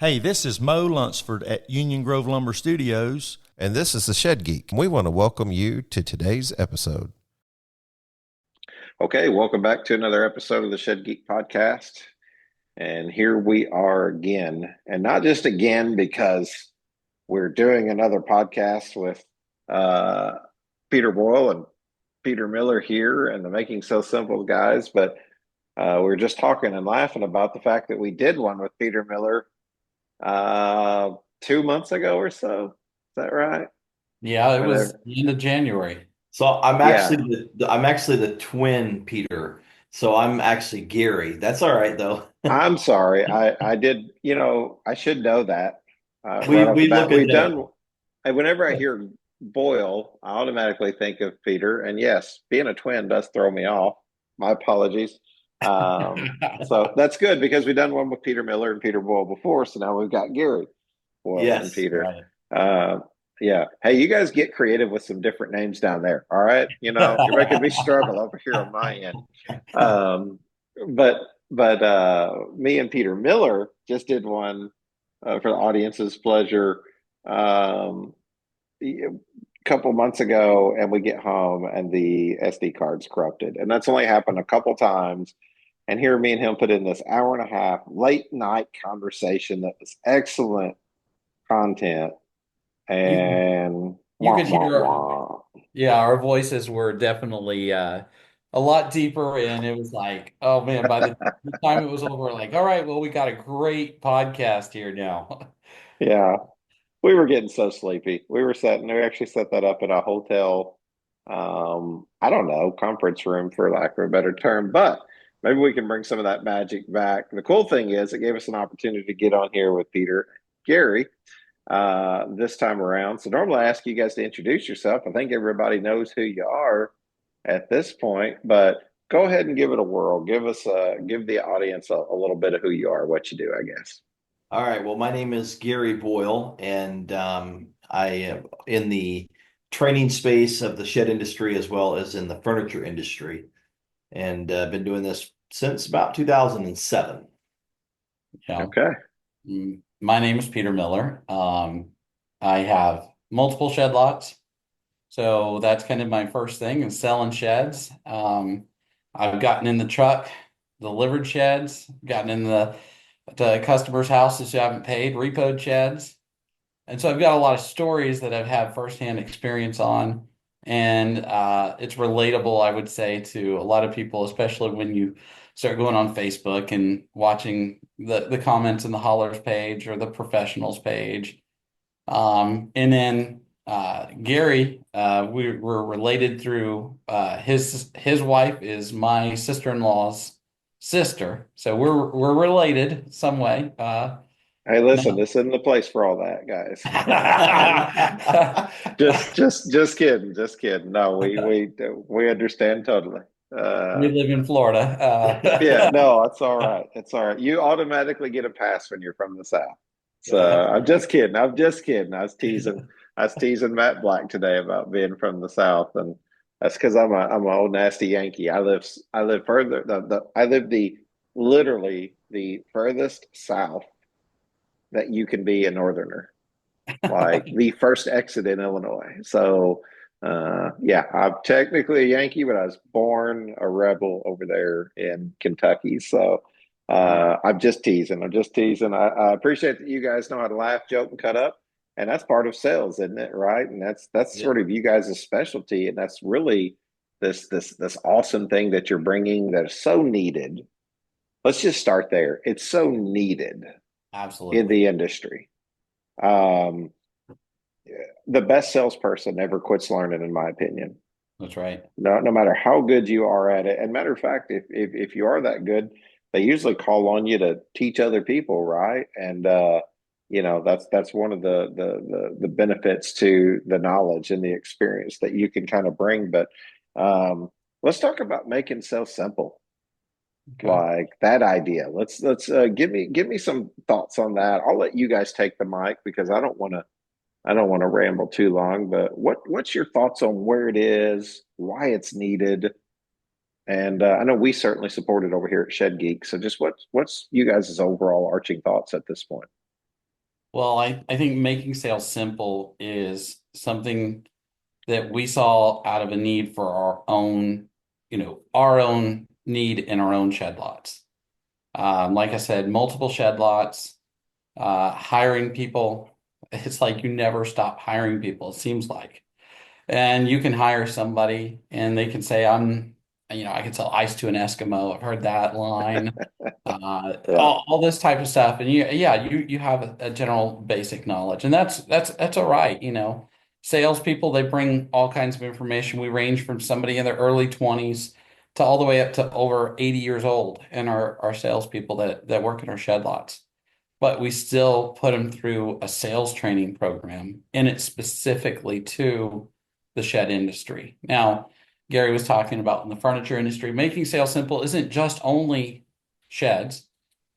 Hey, this is Mo Lunsford at Union Grove Lumber Studios. And this is the Shed Geek. We want to welcome you to today's episode. Okay, welcome back to another episode of the Shed Geek podcast. And here we are again. And not just again because we're doing another podcast with Peter Boyle and Peter Miller here and the Making So Simple guys, but we were just talking and laughing about the fact that we did one with Peter Miller 2 months ago or so. Is that right? Yeah, it was the end of January. So I'm Yeah. actually the twin Peter. So I'm actually Gary. That's all right though. I'm sorry. I did, I should know that. We Right off the we bat. look We've ahead. done, whenever I hear Boyle, I automatically think of Peter. And yes, being a twin does throw me off. My apologies. So that's good because we've done one with Peter Miller and Peter Boyle before. So now we've got Gary Boyle and Yes, Peter. Right. Yeah. Hey, you guys get creative with some different names down there. All right. You're making me struggle over here on my end. But me and Peter Miller just did one for the audience's pleasure a couple months ago, and we get home and the SD card's corrupted. And that's only happened a couple times. And here me and him put in this hour and a half late night conversation that was excellent content. And You could hear our voices were definitely a lot deeper, and it was like, oh man, by the time it was over, like, all right, well, we got a great podcast here now. Yeah, we were getting so sleepy. We actually set that up in a hotel, I don't know, conference room for lack of a better term, but maybe we can bring some of that magic back. The cool thing is it gave us an opportunity to get on here with Peter, Gary, this time around. So normally I ask you guys to introduce yourself. I think everybody knows who you are at this point, but go ahead and give it a whirl. Give the audience a little bit of who you are, what you do, I guess. All right. Well, my name is Gary Boyle, and I am in the training space of the shed industry as well as in the furniture industry, and been doing this since about 2007. Yeah. Okay. My name is Peter Miller. I have multiple shed lots. So that's kind of my first thing is selling sheds. I've gotten in the truck, delivered sheds, gotten in the customers' houses who haven't paid, repoed sheds. And so I've got a lot of stories that I've had firsthand experience on. And it's relatable, I would say, to a lot of people, especially when you start going on Facebook and watching the comments in the hollers page or the professionals page. And then Gary, we're related through his wife is my sister-in-law's sister, so we're related some way. Hey, listen, No. this isn't the place for all that, guys. Just kidding, just kidding. No, we understand totally. We live in Florida. Yeah, no, it's all right. It's all right. You automatically get a pass when you're from the South. So I'm just kidding. I'm just kidding. I was teasing Matt Black today about being from the South, and that's because I'm an old nasty Yankee. I live further I live the literally the furthest south that you can be a northerner, like the first exit in Illinois. So yeah, I'm technically a Yankee, but I was born a rebel over there in Kentucky. So I'm just teasing. I'm just teasing. I appreciate that you guys know how to laugh, joke, and cut up. And that's part of sales, isn't it? Right. And that's Yeah, sort of you guys' specialty. And that's really this awesome thing that you're bringing that is so needed. Let's just start there. It's so needed in absolutely. the industry. Um, the best salesperson never quits learning, in my opinion. That's right. No matter how good you are at it. And matter of fact, if you are that good, they usually call on you to teach other people, right? And that's one of the benefits to the knowledge and the experience that you can kind of bring. But let's talk about making sales simple, Okay. like that idea. Let's give me some thoughts on that. I'll let you guys take the mic because I don't want to ramble too long, but what's your thoughts on where it is, why it's needed, and I know we certainly support it over here at Shed Geek. So just what's you guys' overall arching thoughts at this point? Well, I think making sales simple is something that we saw out of a need for our own, our own need in our own shed lots. Like I said, multiple shed lots, hiring people. It's like you never stop hiring people, it seems like. And you can hire somebody and they can say, I can sell ice to an Eskimo. I've heard that line. Yeah. All this type of stuff. And you have a general basic knowledge. And that's all right. Salespeople, they bring all kinds of information. We range from somebody in their early 20s to all the way up to over 80 years old and our salespeople that work in our shed lots. But we still put them through a sales training program, and it's specifically to the shed industry. Now, Gary was talking about in the furniture industry, making sales simple isn't just only sheds,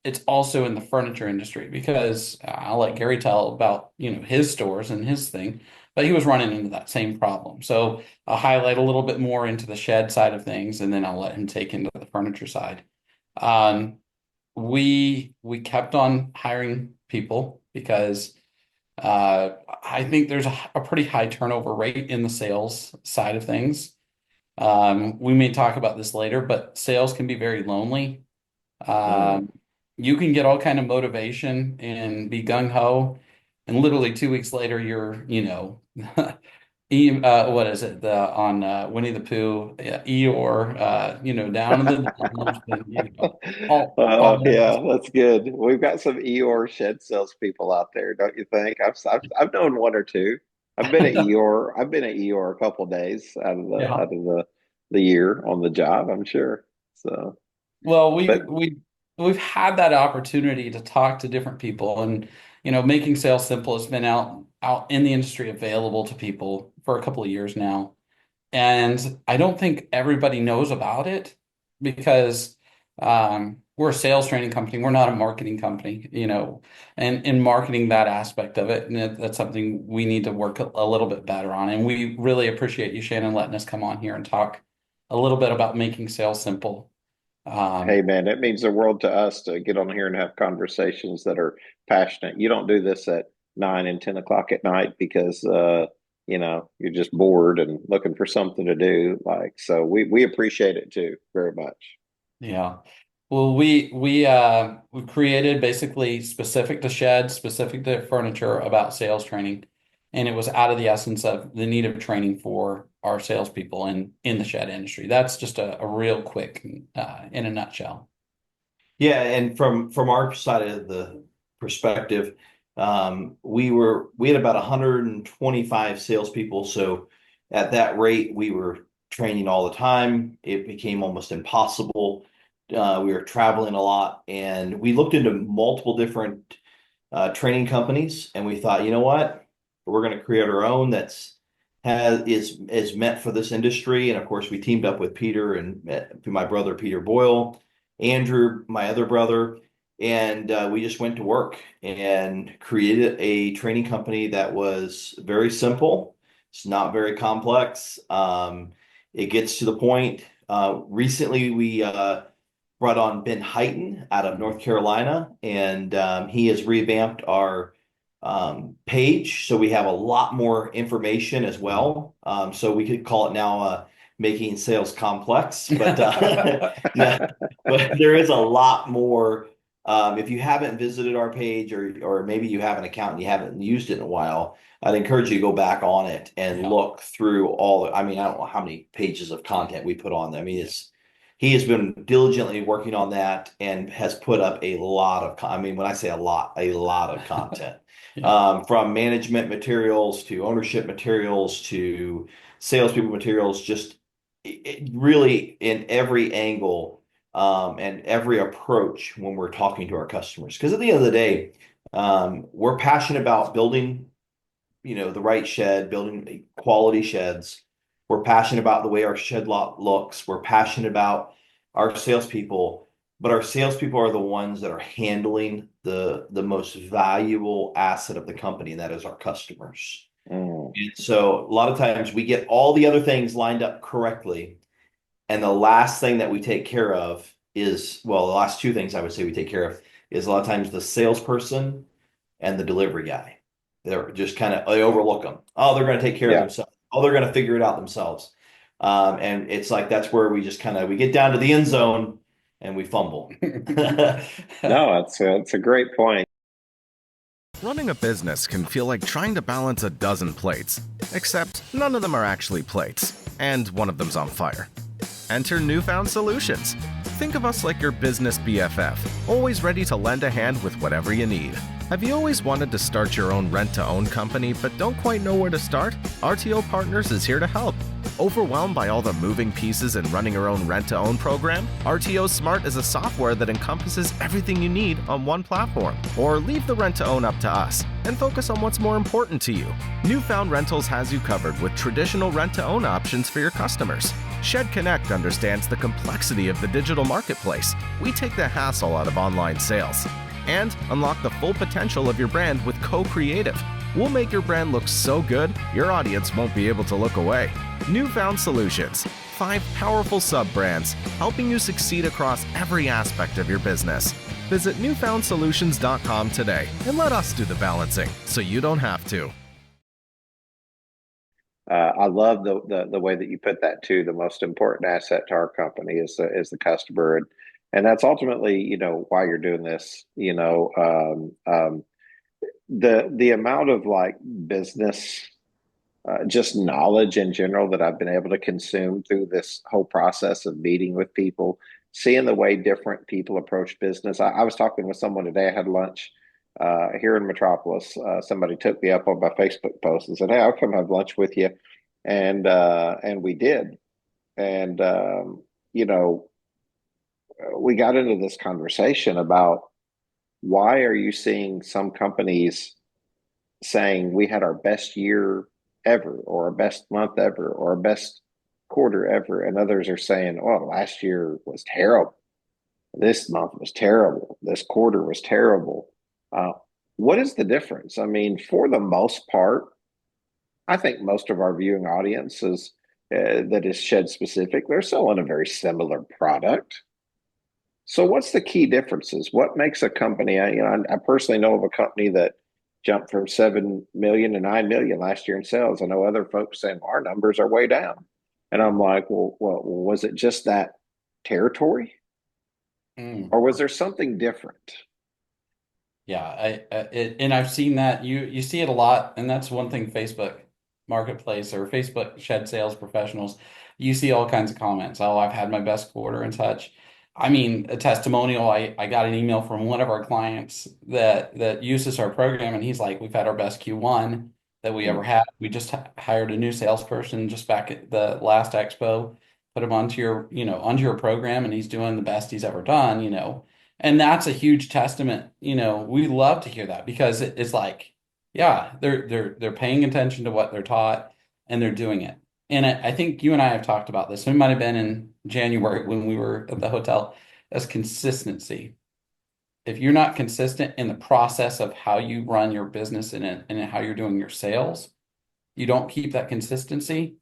it's also in the furniture industry because I'll let Gary tell about, his stores and his thing, but he was running into that same problem. So I'll highlight a little bit more into the shed side of things, and then I'll let him take into the furniture side. Um, we kept on hiring people because I think there's a pretty high turnover rate in the sales side of things. We may talk about this later, but sales can be very lonely. Mm. Um, you can get all kind of motivation and be gung-ho, and literally 2 weeks later, you're, what is it? The on Winnie the Pooh, Eeyore, down in the dumps, and, all Yeah, that. that's good. We've got some Eeyore shed salespeople out there, don't you think? I've known one or two. I've been at Eeyore. I've been at Eeyore a couple days Yeah. out of the year on the job, I'm sure. So, Well, but we've had that opportunity to talk to different people, and making sales simple has been out in the industry available to people for a couple of years now. And I don't think everybody knows about it because we're a sales training company. We're not a marketing company, and in marketing that aspect of it. And that's something we need to work a little bit better on. And we really appreciate you, Shannon, letting us come on here and talk a little bit about making sales simple. hey, Um, man, it means the world to us to get on here and have conversations that are passionate. You don't do this at 9 and 10 o'clock at night because you're just bored and looking for something to do. Like, so we appreciate it too very much. yeah. Well, we created basically specific to sheds, specific to furniture about sales training, and it was out of the essence of the need of training for our salespeople in the shed industry. That's just a real quick in a nutshell. Yeah, and from our side of the perspective, we had about 125 salespeople. So at that rate, we were training all the time. It became almost impossible. We were traveling a lot, and we looked into multiple different training companies, and we thought, you know what, we're going to create our own is meant for this industry. And of course, we teamed up with Peter and my brother Peter Boyle, Andrew, my other brother, and we just went to work and created a training company that was very simple. It's not very complex. It gets to the point. Recently, we brought on Ben Heighton out of North Carolina, and he has revamped our page. So we have a lot more information as well. So we could call it now making sales complex, but yeah, but there is a lot more. If you haven't visited our page, or maybe you have an account and you haven't used it in a while, I'd encourage you to go back on it and Yeah. look through I mean, I don't know how many pages of content we put on there. I mean, he has been diligently working on that and has put up a lot of, I mean, when I say a lot of content, Yeah. from management materials to ownership materials to salespeople materials, just really in every angle, and every approach when we're talking to our customers. Because at the end of the day, we're passionate about building, the right shed, building quality sheds. We're passionate about the way our shed lot looks. We're passionate about our salespeople, but our salespeople are the ones that are handling the most valuable asset of the company, and that is our customers. Mm. And so a lot of times we get all the other things lined up correctly, and the last thing that we take care of is, well, the last two things I would say we take care of is a lot of times the salesperson and the delivery guy. They're just they overlook them. Oh, they're going to take care of Yeah. themselves. Oh, they're going to figure it out themselves. And it's like that's where we just we get down to the end zone and we fumble. No, it's a great point. Running a business can feel like trying to balance a dozen plates, except none of them are actually plates, and one of them's on fire. Enter Newfound Solutions. Think of us like your business BFF, always ready to lend a hand with whatever you need. Have you always wanted to start your own rent-to-own company but don't quite know where to start? RTO Partners is here to help. Overwhelmed by all the moving pieces in running your own rent-to-own program? RTO Smart is a software that encompasses everything you need on one platform. Or leave the rent-to-own up to us and focus on what's more important to you. Newfound Rentals has you covered with traditional rent-to-own options for your customers. Shed Connect understands the complexity of the digital marketplace. We take the hassle out of online sales and unlock the full potential of your brand with co-creative. We'll make your brand look so good, your audience won't be able to look away. Newfound Solutions, 5 powerful sub-brands helping you succeed across every aspect of your business. Visit newfoundsolutions.com today and let us do the balancing so you don't have to. I love the way that you put that too. The most important asset to our company is the customer, and that's ultimately, why you're doing this. The amount of like business, just knowledge in general that I've been able to consume through this whole process of meeting with people, seeing the way different people approach business. I was talking with someone today. I had lunch here in Metropolis. Somebody took me up on my Facebook post and said, "Hey, I'll come have lunch with you," and we did. And we got into this conversation about why are you seeing some companies saying we had our best year ever, or our best month ever, or our best quarter ever, and others are saying, "Oh, last year was terrible. This month was terrible. This quarter was terrible." Uh, what is the difference? I mean, for the most part, I think most of our viewing audiences that is Shed specific, they're selling a very similar product. So, what's the key differences? What makes a company? I personally know of a company that jumped from 7 million to 9 million last year in sales. I know other folks saying our numbers are way down, and I'm like, well, was it just that territory, or was there something different? Yeah, and I've seen that you see it a lot, and that's one thing Facebook Marketplace or Facebook Shed Sales Professionals, you see all kinds of comments. Oh, I've had my best quarter and such. I mean, a testimonial. I got an email from one of our clients that uses our program, and he's like, "We've had our best Q1 that we ever had. We just hired a new salesperson just back at the last expo, put him onto your program, and he's doing the best he's ever done. And that's a huge testament. We love to hear that because it's like, yeah, they're paying attention to what they're taught and they're doing it. And I think you and I have talked about this. It might have been in January when we were at the hotel, as consistency. If you're not consistent in the process of how you run your business and how you're doing your sales, you don't keep that consistency,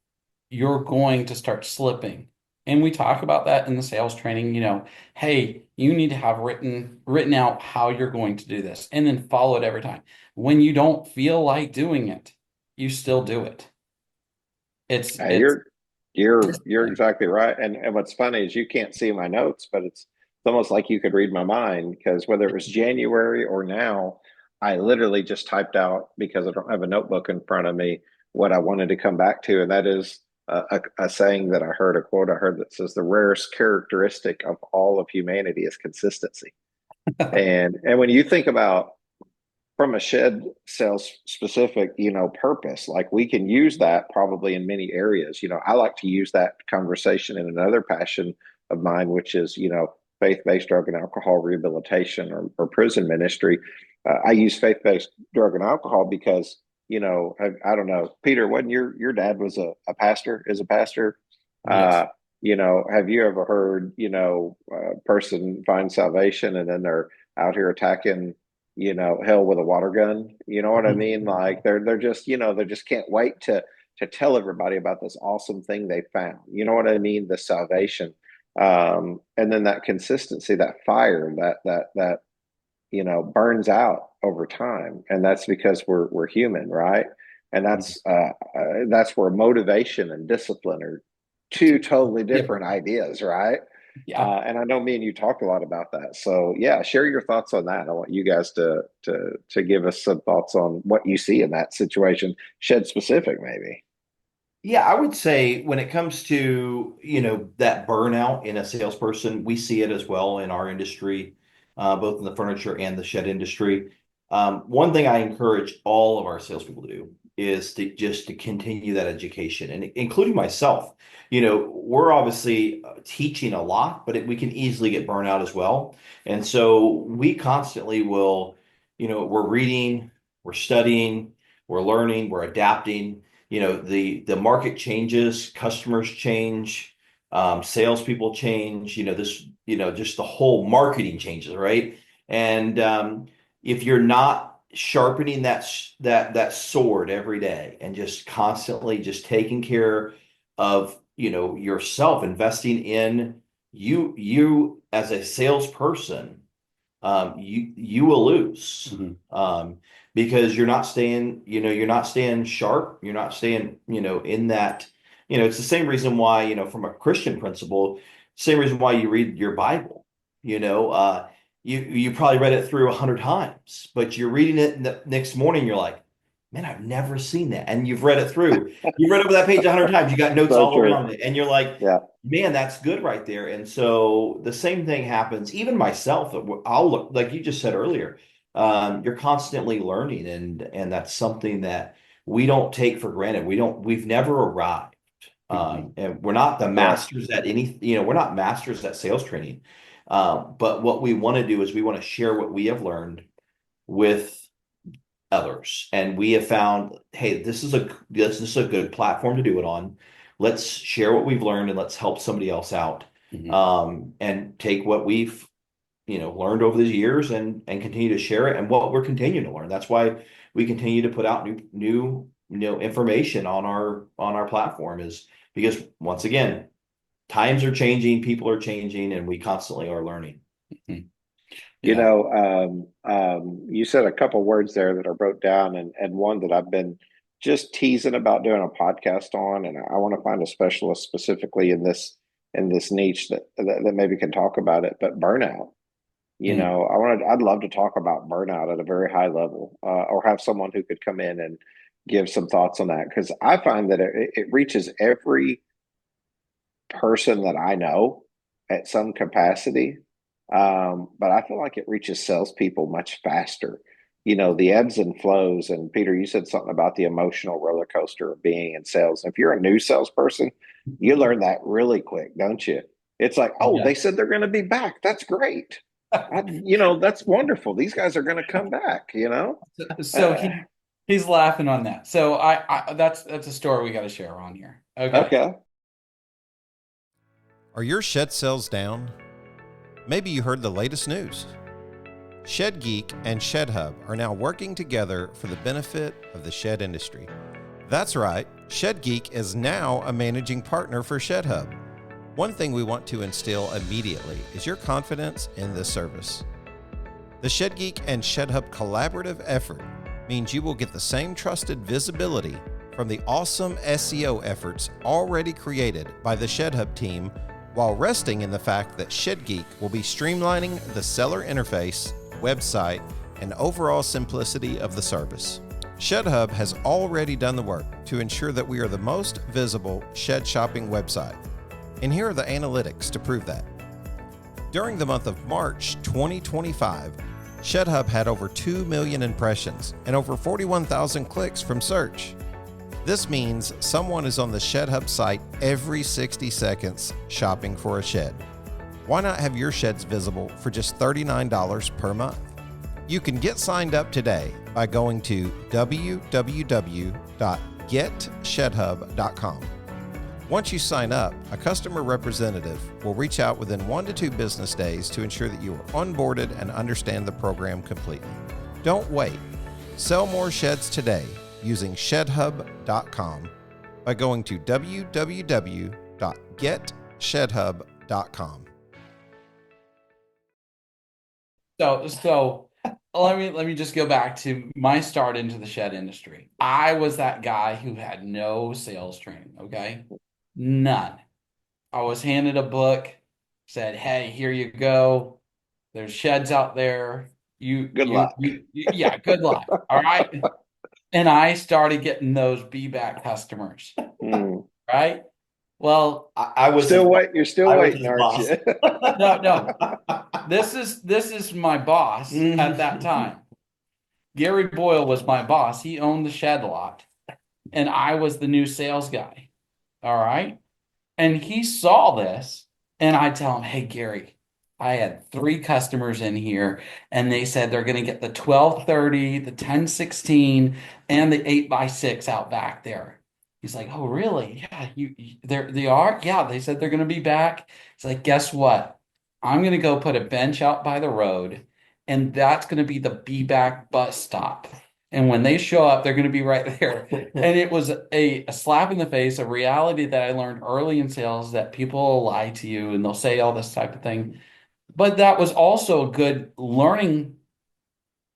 you're going to start slipping. And we talk about that in the sales training, hey, you need to have written out how you're going to do this and then follow it every time. When you don't feel like doing it, you still do it. It's You're exactly right. And what's funny is you can't see my notes, but it's almost like you could read my mind, because whether it was January or now, I literally just typed out, because I don't have a notebook in front of me, what I wanted to come back to, and that is a saying that a quote I heard that says the rarest characteristic of all of humanity is consistency. And when you think about from a shed sales specific, purpose, like we can use that probably in many areas. I like to use that conversation in another passion of mine, which is, faith-based drug and alcohol rehabilitation or prison ministry. I use faith-based drug and alcohol because, I don't know, Peter, wasn't your dad was a pastor, is a pastor? yes. Have you ever heard, a person find salvation and then they're out here attacking, hell with a water gun? You know what I mean? Like they're just, they just can't wait to tell everybody about this awesome thing they found. You know what I mean? The salvation. And then that consistency, that fire, that burns out over time, and that's because we're human, right? And that's where motivation and discipline are two totally different ideas, right? Yeah. And I know me and you talked a lot about that. So yeah, share your thoughts on that. I want you guys to give us some thoughts on what you see in that situation, Shed specific, maybe. Yeah, I would say when it comes to, that burnout in a salesperson, we see it as well in our industry, both in the furniture and the shed industry. One thing I encourage all of our salespeople to do is to continue that education, and including myself. We're obviously teaching a lot, but we can easily get burnout as well. And so we constantly will, we're reading, we're studying, we're learning, we're adapting. The market changes, customers change, salespeople change. Just the whole marketing changes, right? And if you're not sharpening that sword every day and just constantly just taking care of yourself, investing in you as a salesperson, you will lose. Because you're not staying sharp, you're not staying, in that, it's the same reason why, from a Christian principle, same reason why you read your Bible. You probably read it through 100 times, but you're reading it the next morning, you're like, man, I've never seen that. And you've read it through. You've read over that page 100 times. You got notes So all true. around it. And you're like, Yeah. man, that's good right there. And so the same thing happens, even myself. I'll look, like you just said earlier, you're constantly learning. And that's something that we don't take for granted. We've never arrived. And we're not the masters at we're not masters at sales training. But what we want to do is we want to share what we have learned with others. And we have found, hey, this is a good platform to do it on. Let's share what we've learned and let's help somebody else out. And take what we've learned over the years and continue to share it, and what we're continuing to learn. That's why we continue to put out new information on our platform, is because, once again, times are changing, people are changing, and we constantly are learning. You said a couple words there that are broke down, and one that I've been just teasing about doing a podcast on, and I want to find a specialist specifically in this niche that maybe can talk about it. But burnout, I'd love to talk about burnout at a very high level, or have someone who could come in and give some thoughts on that, because I find that it reaches every person that I know at some capacity. But I feel like it reaches salespeople much faster. The ebbs and flows. And Peter, you said something about the emotional roller coaster of being in sales. If you're a new salesperson, you learn that really quick, don't you? It's like, oh, they said they're going to be back. That's great. That's wonderful. These guys are going to come back. So he's laughing on that. So I that's a story we got to share on here. Okay. Are your shed sales down? Maybe you heard the latest news. Shed Geek and Shed Hub are now working together for the benefit of the shed industry. That's right, Shed Geek is now a managing partner for Shed Hub. One thing we want to instill immediately is your confidence in this service. The Shed Geek and Shed Hub collaborative effort means you will get the same trusted visibility from the awesome SEO efforts already created by the Shed Hub team, while resting in the fact that Shed Geek will be streamlining the seller interface, website, and overall simplicity of the service. Shed Hub has already done the work to ensure that we are the most visible shed shopping website. And here are the analytics to prove that. During the month of March 2025, Shed Hub had over 2 million impressions and over 41,000 clicks from search. This means someone is on the Shed Hub site every 60 seconds shopping for a shed. Why not have your sheds visible for just $39 per month? You can get signed up today by going to www.getshedhub.com. Once you sign up, a customer representative will reach out within 1 to 2 business days to ensure that you are onboarded and understand the program completely. Don't wait. Sell more sheds today using shedhub.com by going to www.getshedhub.com. So let me just go back to my start into the shed industry. I was that guy who had no sales training, okay? None. I was handed a book, said, "Hey, here you go. There's sheds out there. Good luck. Yeah, good luck." All right. And I started getting those be back customers, Mm. right? Well, I was Still his, wait. You're still I was waiting, his aren't boss. you? no. This is my boss at that time. Gary Boyle was my boss. He owned the shed lot, and I was the new sales guy. All right. And he saw this, and I tell him, "Hey, Gary, I had 3 customers in here, and they said they're going to get the 1230, the 1016, and the 8x6 out back there." He's like, "Oh, really? Yeah, they are? Yeah, they said they're going to be back." He's like, "Guess what? I'm going to go put a bench out by the road, and that's going to be the be back bus stop. And when they show up, they're going to be right there." And it was a slap in the face, a reality that I learned early in sales, that people will lie to you and they'll say all this type of thing. But that was also a good learning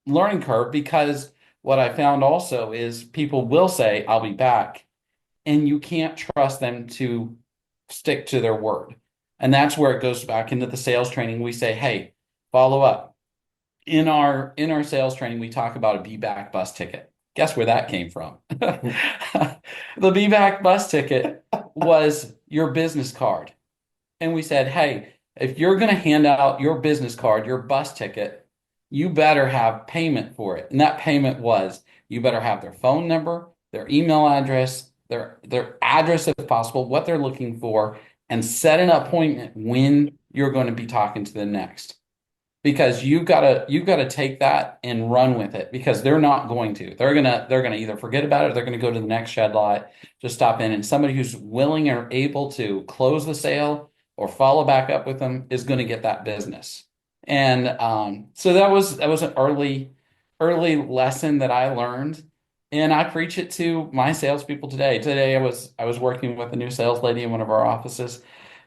curve, because what I found also is people will say, "I'll be back," and you can't trust them to stick to their word. And that's where it goes back into the sales training. We say, "Hey, follow up." In our sales training, we talk about a be back bus ticket. Guess where that came from? The be back bus ticket was your business card. And we said, "Hey, if you're going to hand out your business card, your bus ticket, you better have payment for it." And that payment was, you better have their phone number, their email address, their address if possible, what they're looking for, and set an appointment when you're going to be talking to the next. Because you've got to take that and run with it, because they're not going to. They're gonna either forget about it, or they're gonna go to the next shed lot, just stop in, and somebody who's willing or able to close the sale or follow back up with them is going to get that business. And so that was an early lesson that I learned, and I preach it to my salespeople today. Today I was working with a new sales lady in one of our offices,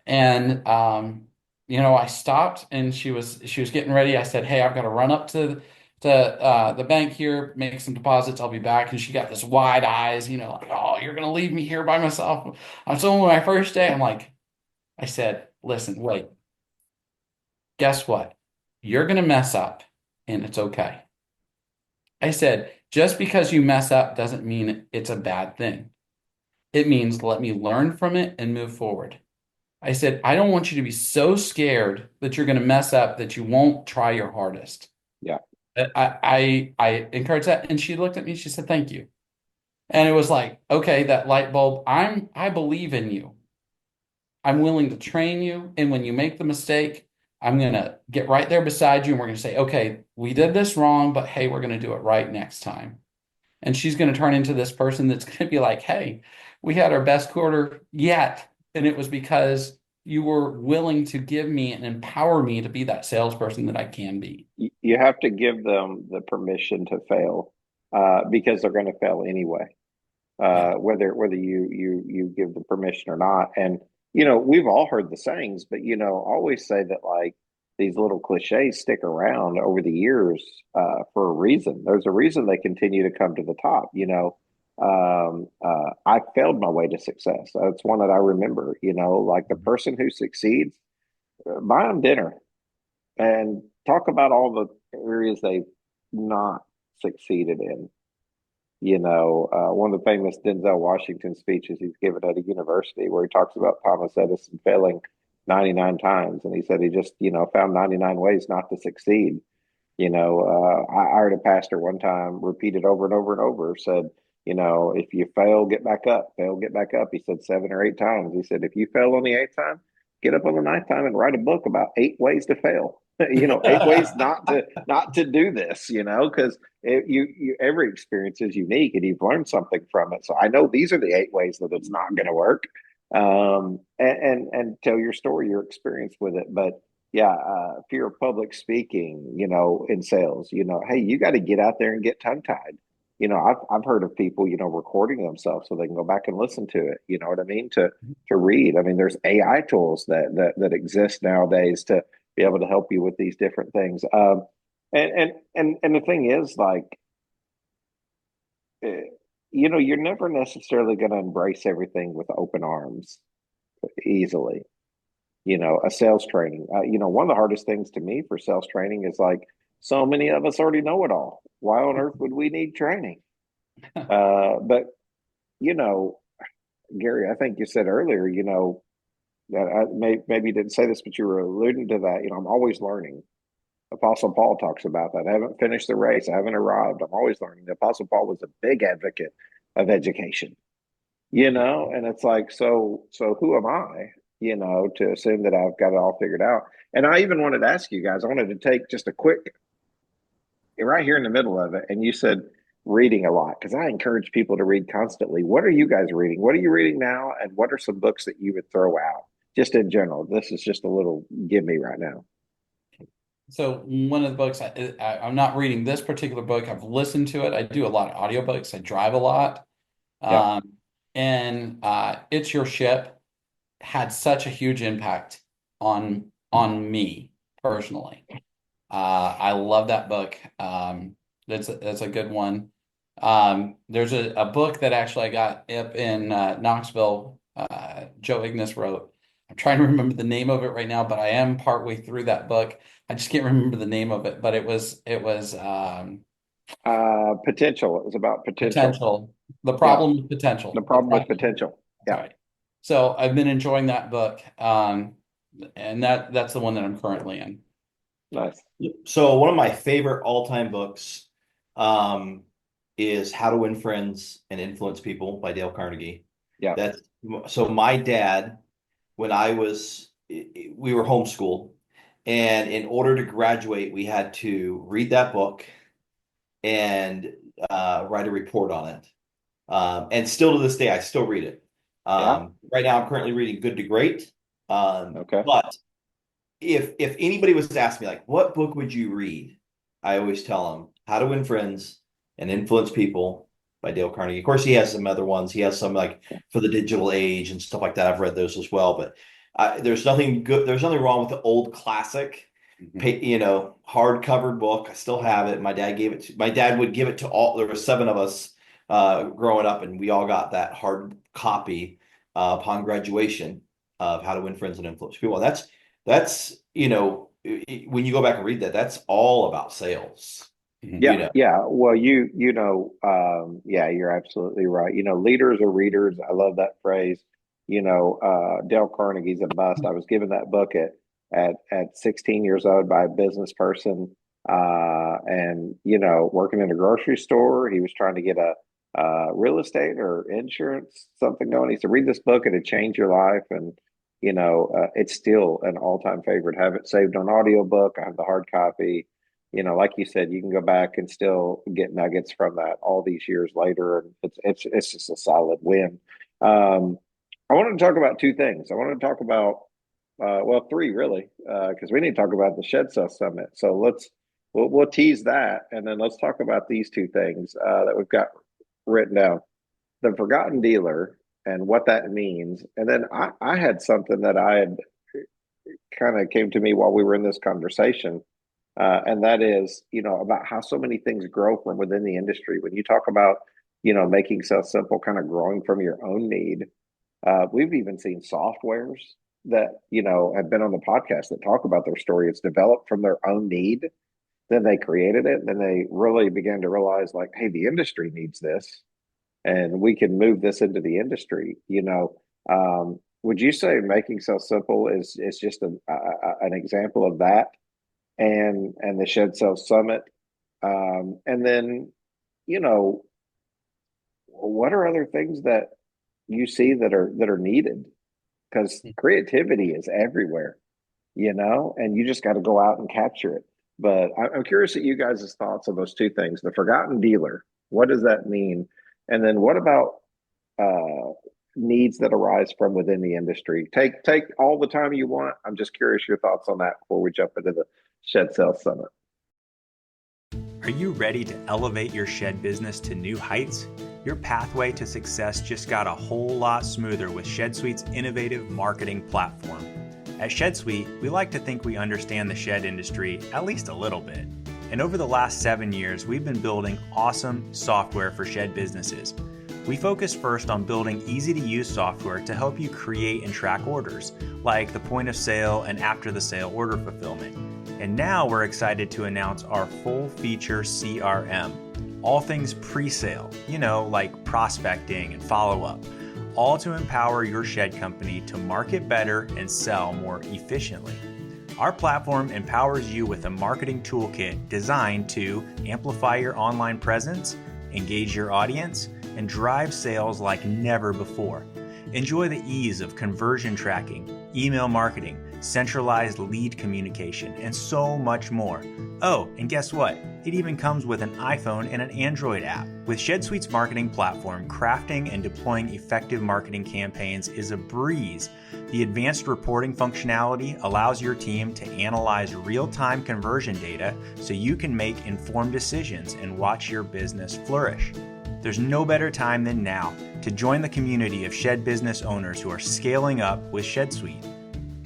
and I stopped, and she was getting ready. I said, "Hey, I've got to run up to the bank here, make some deposits. I'll be back." And she got this wide eyes, like, "Oh, you're gonna leave me here by myself? It's only my first day." I said, "Listen, wait. Guess what? You're gonna mess up, and it's okay." I said, "Just because you mess up doesn't mean it's a bad thing. It means let me learn from it and move forward." I said, "I don't want you to be so scared that you're going to mess up that you won't try your hardest." Yeah. I encouraged that, and she looked at me. She said, "Thank you." And it was like, okay, that light bulb. I believe in you. I'm willing to train you, and when you make the mistake, I'm going to get right there beside you, and we're going to say, "Okay, we did this wrong, but hey, we're going to do it right next time." And she's going to turn into this person that's going to be like, "Hey, we had our best quarter yet. And it was because you were willing to give me and empower me to be that salesperson that I can be." You have to give them the permission to fail, because they're going to fail anyway, Yeah. whether you give the permission or not. And we've all heard the sayings, but always say that, like, these little cliches stick around over the years, for a reason. There's a reason they continue to come to the top. I failed my way to success. That's one that I remember. Like, the person who succeeds, buy them dinner and talk about all the areas they've not succeeded in. One of the famous Denzel Washington speeches he's given at a university, where he talks about Thomas Edison failing 99 times. And he said he just, found 99 ways not to succeed. I heard a pastor one time repeat it over and over and over, said, "If you fail, get back up, fail, get back up." He said 7 or 8 times. He said, "If you fail on the 8th time, get up on the 9th time and write a book about 8 ways to fail." 8 ways not to do this, because every experience is unique, and you've learned something from it. So I know these are the 8 ways that it's not going to work. And tell your story, your experience with it. But yeah, fear of public speaking, in sales, hey, you got to get out there and get tongue tied. I've heard of people, recording themselves so they can go back and listen to it. You know what I mean? To read. I mean, there's AI tools that exist nowadays to be able to help you with these different things. And the thing is, like, eh, you're never necessarily going to embrace everything with open arms easily. A sales training. One of the hardest things to me for sales training is like so many of us already know it all. Why on earth would we need training? But you know, Gary, I think you said earlier, that maybe you didn't say this, but you were alluding to that. I'm always learning. Apostle Paul talks about that. I haven't finished the race. I haven't arrived. I'm always learning. The Apostle Paul was a big advocate of education, and it's like, so who am I, to assume that I've got it all figured out? And I even wanted to ask you guys, I wanted to take just a quick, right here in the middle of it. And you said reading a lot, because I encourage people to read constantly. What are you guys reading? What are you reading now? And what are some books that you would throw out just in general? This is just a little give me right now. So one of the books, I'm not reading this particular book. I've listened to it. I do a lot of audiobooks. I drive a lot. Yeah. And It's Your Ship had such a huge impact on me personally. I love that book. That's a good one. There's a book that actually I got up in Knoxville. Joe Ignis wrote. I'm trying to remember the name of it right now, but I am partway through that book. I just can't remember the name of it, but it was Potential. It was about potential. The problem with potential. The problem with potential. Yeah. Right. So I've been enjoying that book, and that's the one that I'm currently in. Nice. So one of my favorite all-time books is How to Win Friends and Influence People by Dale Carnegie. Yeah. So my dad, when we were homeschooled, and in order to graduate, we had to read that book and write a report on it. And still to this day, I still read it. Right now, I'm currently reading Good to Great. Okay. But if anybody was to ask me, like, what book would you read? I always tell them How to Win Friends and Influence People by Dale Carnegie. Of course, he has some other ones. He has some like For the Digital Age and stuff like that. I've read those as well. But there's nothing good. There's nothing wrong with the old classic, hardcover book. I still have it. My dad would give it to all. There were 7 of us growing up, and we all got that hard copy upon graduation of How to Win Friends and Influence People. And that's when you go back and read that, that's all about sales. Yeah. Yeah. Well, you're absolutely right. Leaders are readers. I love that phrase. Dale Carnegie's a bust. I was given that book at 16 years old by a business person, and working in a grocery store. He was trying to get a real estate or insurance something going. He said, "Read this book; it'll change your life." And it's still an all-time favorite. Have it saved on audiobook. I have the hard copy. Like you said, you can go back and still get nuggets from that all these years later, and it's just a solid win. I wanted to talk about 2 things. I wanted to talk about 3 really, because we need to talk about the Shed Sales Summit. So we'll tease that, and then let's talk about these 2 things that we've got written down: the forgotten dealer and what that means. And then I had something that I had kind of came to me while we were in this conversation. And that is, about how so many things grow from within the industry. When you talk about, making sales simple, kind of growing from your own need. We've even seen softwares that, have been on the podcast that talk about their story. It's developed from their own need. Then they created it. Then they really began to realize, like, hey, the industry needs this, and we can move this into the industry. Would you say making sales simple is just an example of that? And the Shed Sales Summit, and then what are other things that you see that are needed? Because creativity is everywhere, and you just got to go out and capture it. But I'm curious at you guys' thoughts on those 2 things: the forgotten dealer. What does that mean? And then what about needs that arise from within the industry? Take all the time you want. I'm just curious your thoughts on that before we jump into the Shed Sales Summit. Are you ready to elevate your shed business to new heights? Your pathway to success just got a whole lot smoother with ShedSuite's innovative marketing platform. At ShedSuite, we like to think we understand the shed industry at least a little bit. And over the last 7 years, we've been building awesome software for shed businesses. We focus first on building easy-to-use software to help you create and track orders, like the point of sale and after the sale order fulfillment. And now we're excited to announce our full-feature CRM, all things pre-sale, like prospecting and follow-up, all to empower your shed company to market better and sell more efficiently. Our platform empowers you with a marketing toolkit designed to amplify your online presence, engage your audience, and drive sales like never before. Enjoy the ease of conversion tracking, email marketing, centralized lead communication, and so much more. Oh, and guess what? It even comes with an iPhone and an Android app. With ShedSuite's marketing platform, crafting and deploying effective marketing campaigns is a breeze. The advanced reporting functionality allows your team to analyze real-time conversion data so you can make informed decisions and watch your business flourish. There's no better time than now to join the community of shed business owners who are scaling up with ShedSuite.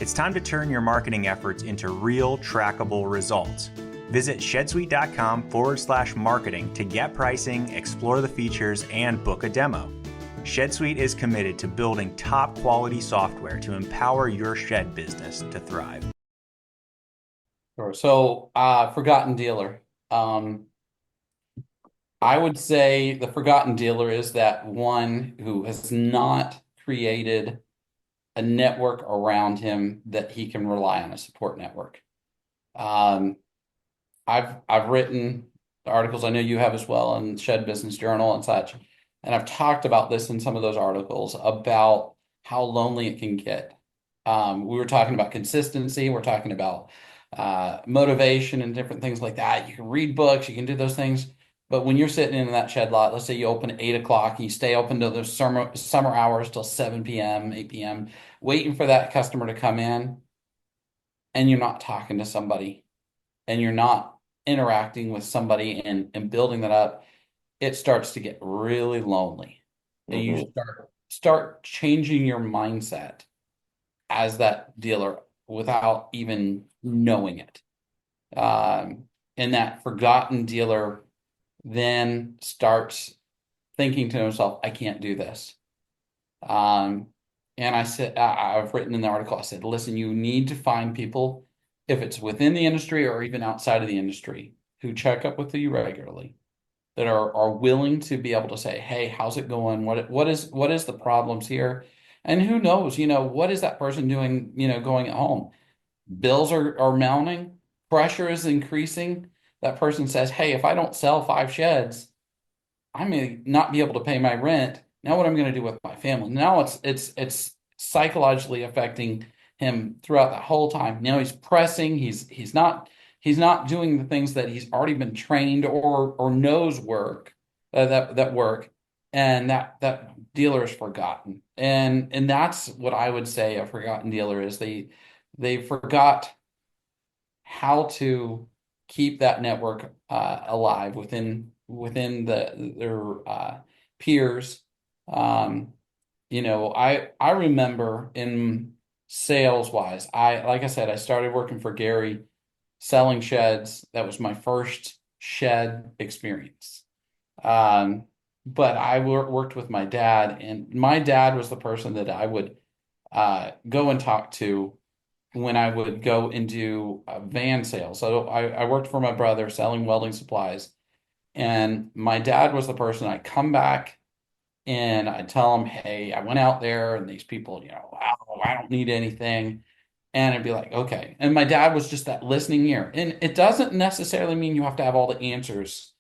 It's time to turn your marketing efforts into real, trackable results. Visit shedsuite.com/marketing to get pricing, explore the features, and book a demo. ShedSuite is committed to building top quality software to empower your shed business to thrive. Sure. So, forgotten dealer. I would say the forgotten dealer is that one who has not created a network around him that he can rely on, a support network. I've written articles, I know you have as well, in Shed Business Journal and such, and I've talked about this in some of those articles about how lonely it can get. We were talking about consistency, we're talking about motivation and different things like that. You can read books, you can do those things, but when you're sitting in that shed lot, let's say you open at 8 o'clock, you stay open till the summer hours till 7 p.m., 8 p.m., waiting for that customer to come in, and you're not talking to somebody, and you're not interacting with somebody and building that up, it starts to get really lonely. And you start changing your mindset as that dealer without even knowing it. And that forgotten dealer then starts thinking to himself, I can't do this. And I said, I've written in the article, I said, listen, you need to find people, if it's within the industry or even outside of the industry, who check up with you regularly, that are willing to be able to say, hey, how's it going? What is the problems here? And who knows, what is that person doing, going at home? Bills are mounting, pressure is increasing. That person says, hey, if I don't sell 5 sheds, I may not be able to pay my rent. Now what I'm going to do with my family? Now it's psychologically affecting him throughout the whole time. Now he's pressing, he's not doing the things that he's already been trained or knows work, that work, and that dealer is forgotten. And that's what I would say a forgotten dealer is. They forgot how to keep that network alive within their peers. I remember in sales wise, like I said, I started working for Gary selling sheds. That was my first shed experience. But I worked with my dad, and my dad was the person that I would go and talk to when I would go and do van sales. So I worked for my brother selling welding supplies, and my dad was the person. I'd come back and I'd tell him, hey, I went out there and these people, wow, I don't need anything. And I'd be like, okay. And my dad was just that listening ear. And it doesn't necessarily mean you have to have all the answers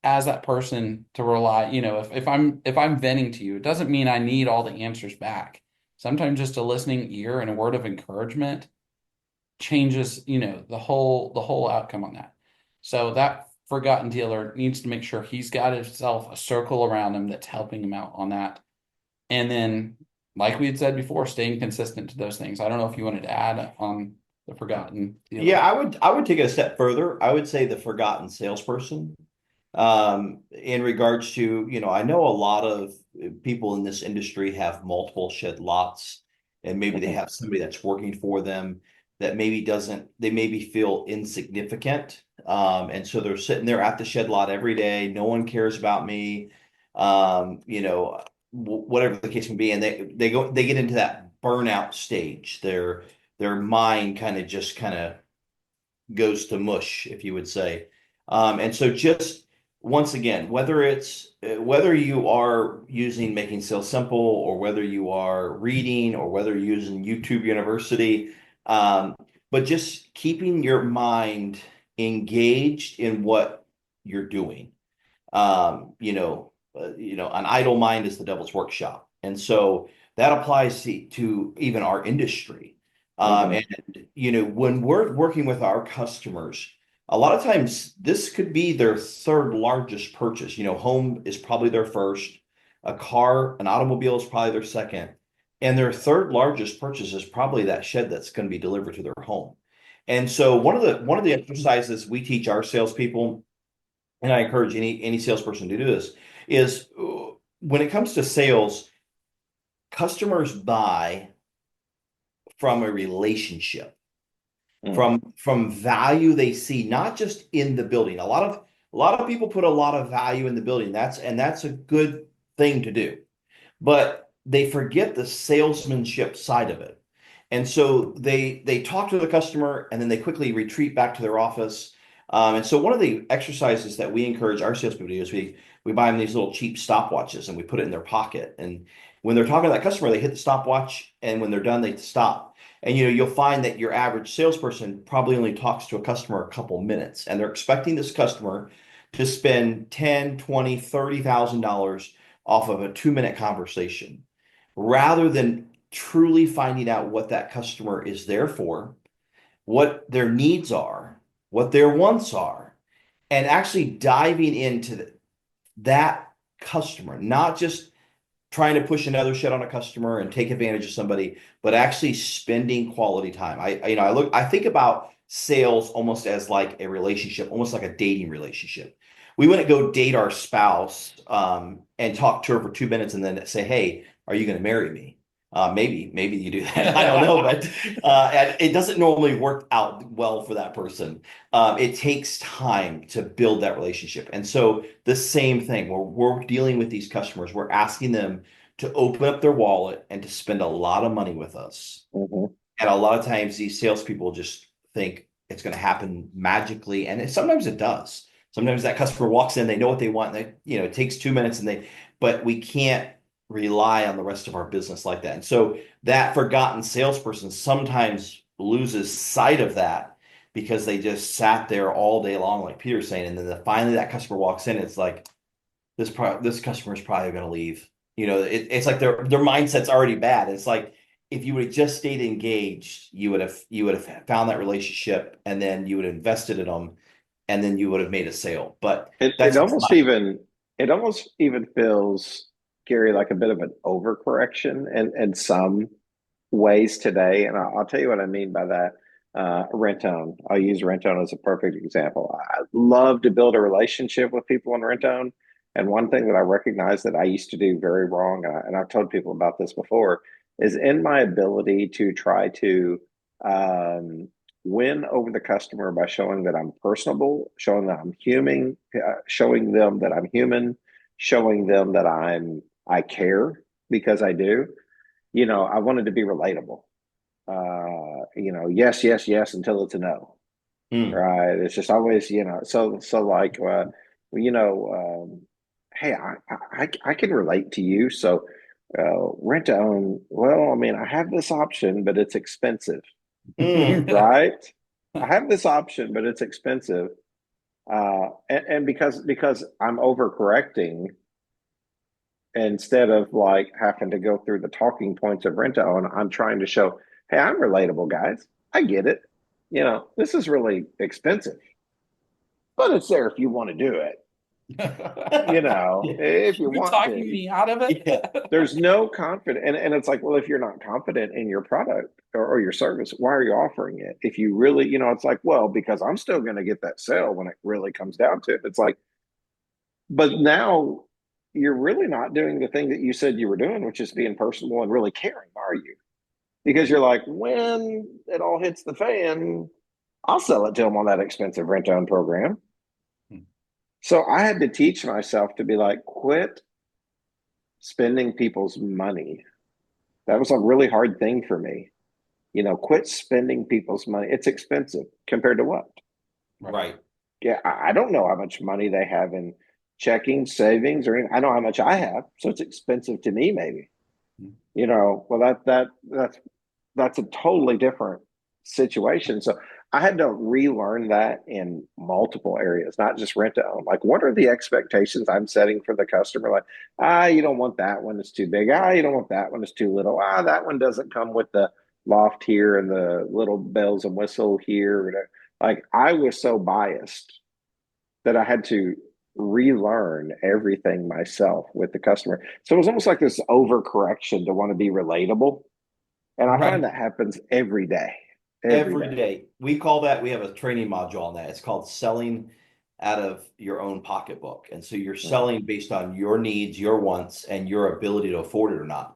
as that person to rely. If I'm venting to you, it doesn't mean I need all the answers back. Sometimes just a listening ear and a word of encouragement changes, the whole outcome on that. So that forgotten dealer needs to make sure he's got himself a circle around him that's helping him out on that. And then, like we had said before, staying consistent to those things. I don't know if you wanted to add on the forgotten dealer. Yeah, I would take it a step further. I would say the forgotten salesperson. In regards to, I know a lot of people in this industry have multiple shed lots, and maybe they have somebody that's working for them. that they maybe feel insignificant. And so they're sitting there at the shed lot every day. No one cares about me. Whatever the case may be. And they get into that burnout stage. Their mind kind of goes to mush, if you would say. And so just once again, whether you are using Making Sales Simple, or whether you are reading, or whether you're using YouTube University, but just keeping your mind engaged in what you're doing. An idle mind is the devil's workshop, and so that applies to even our industry. And when we're working with our customers, a lot of times this could be their third largest purchase. Home is probably their first, an automobile is probably their second, and their third largest purchase is probably that shed that's going to be delivered to their home. And so one of the exercises we teach our salespeople, and I encourage any salesperson to do this, is when it comes to sales, customers buy from a relationship, from value they see, not just in the building. A lot of people put a lot of value in the building. That's a good thing to do, but they forget the salesmanship side of it. And so they talk to the customer, and then they quickly retreat back to their office. And so one of the exercises that we encourage our salespeople to do is we buy them these little cheap stopwatches, and we put it in their pocket. And when they're talking to that customer, they hit the stopwatch, and when they're done, they stop. And you'll find that your average salesperson probably only talks to a customer a couple minutes, and they're expecting this customer to spend $10, $20, $30,000 off of a 2-minute conversation, rather than truly finding out what that customer is there for, what their needs are, what their wants are, and actually diving into that customer, not just trying to push another shed on a customer and take advantage of somebody, but actually spending quality time. I think about sales almost as like a relationship, almost like a dating relationship. We wouldn't go date our spouse and talk to her for 2 minutes and then say, "Hey, are you going to marry me?" Maybe you do that. I don't know, but and it doesn't normally work out well for that person. It takes time to build that relationship. And so the same thing, we're dealing with these customers, we're asking them to open up their wallet and to spend a lot of money with us. And a lot of times these salespeople just think it's going to happen magically. And sometimes it does. Sometimes that customer walks in, they know what they want. And it takes 2 minutes, but we can't rely on the rest of our business like that. And so that forgotten salesperson sometimes loses sight of that because they just sat there all day long, like Peter's saying. And then finally that customer walks in, it's like, this customer is probably going to leave. It's like their mindset's already bad. It's like, if you would have just stayed engaged, you would have found that relationship, and then you would have invested in them, and then you would have made a sale. But it almost even feels, Gary, like a bit of an overcorrection in some ways today. And I'll tell you what I mean by that. Rent-own. I'll use rent-own as a perfect example. I love to build a relationship with people in rent-own. And one thing that I recognize that I used to do very wrong, and I've told people about this before, is in my ability to try to win over the customer by showing that I'm personable, showing that I'm human, showing them that I'm human, showing them that I care, because I do. I wanted to be relatable. Yes, yes, yes, until it's a no. Right? It's just always, so like, hey, I can relate to you. So rent to own, well, I mean, I have this option, but it's expensive. Right? I have this option, but it's expensive. And because I'm overcorrecting, instead of like having to go through the talking points of rent to own, I'm trying to show, hey, I'm relatable, guys. I get it. This is really expensive, but it's there if you want to do it. If you want talking to. me out of it. Yeah. There's no confidence. And it's like, well, if you're not confident in your product or your service, why are you offering it? If you really, it's like, well, because I'm still going to get that sale when it really comes down to it. It's like, but now you're really not doing the thing that you said you were doing, which is being personable and really caring, are you? because you're like, when it all hits the fan, I'll sell it to them on that expensive rent to own program. So I had to teach myself to be like, quit spending people's money. That was a really hard thing for me. Quit spending people's money. It's expensive compared to what? Right. Yeah, I don't know how much money they have in checking, savings, or anything. I know how much I have, so it's expensive to me, maybe. Well, that's a totally different situation. So I had to relearn that in multiple areas, not just rent to own. Like, what are the expectations I'm setting for the customer? Like, you don't want that one, it's too big. You don't want that one, it's too little. That one doesn't come with the loft here and the little bells and whistle here. Like, I was so biased that I had to relearn everything myself with the customer. So it was almost like this overcorrection to want to be relatable. And I find that happens every day. Every day. We call that, we have a training module on that. It's called selling out of your own pocketbook. And so you're selling based on your needs, your wants, and your ability to afford it or not.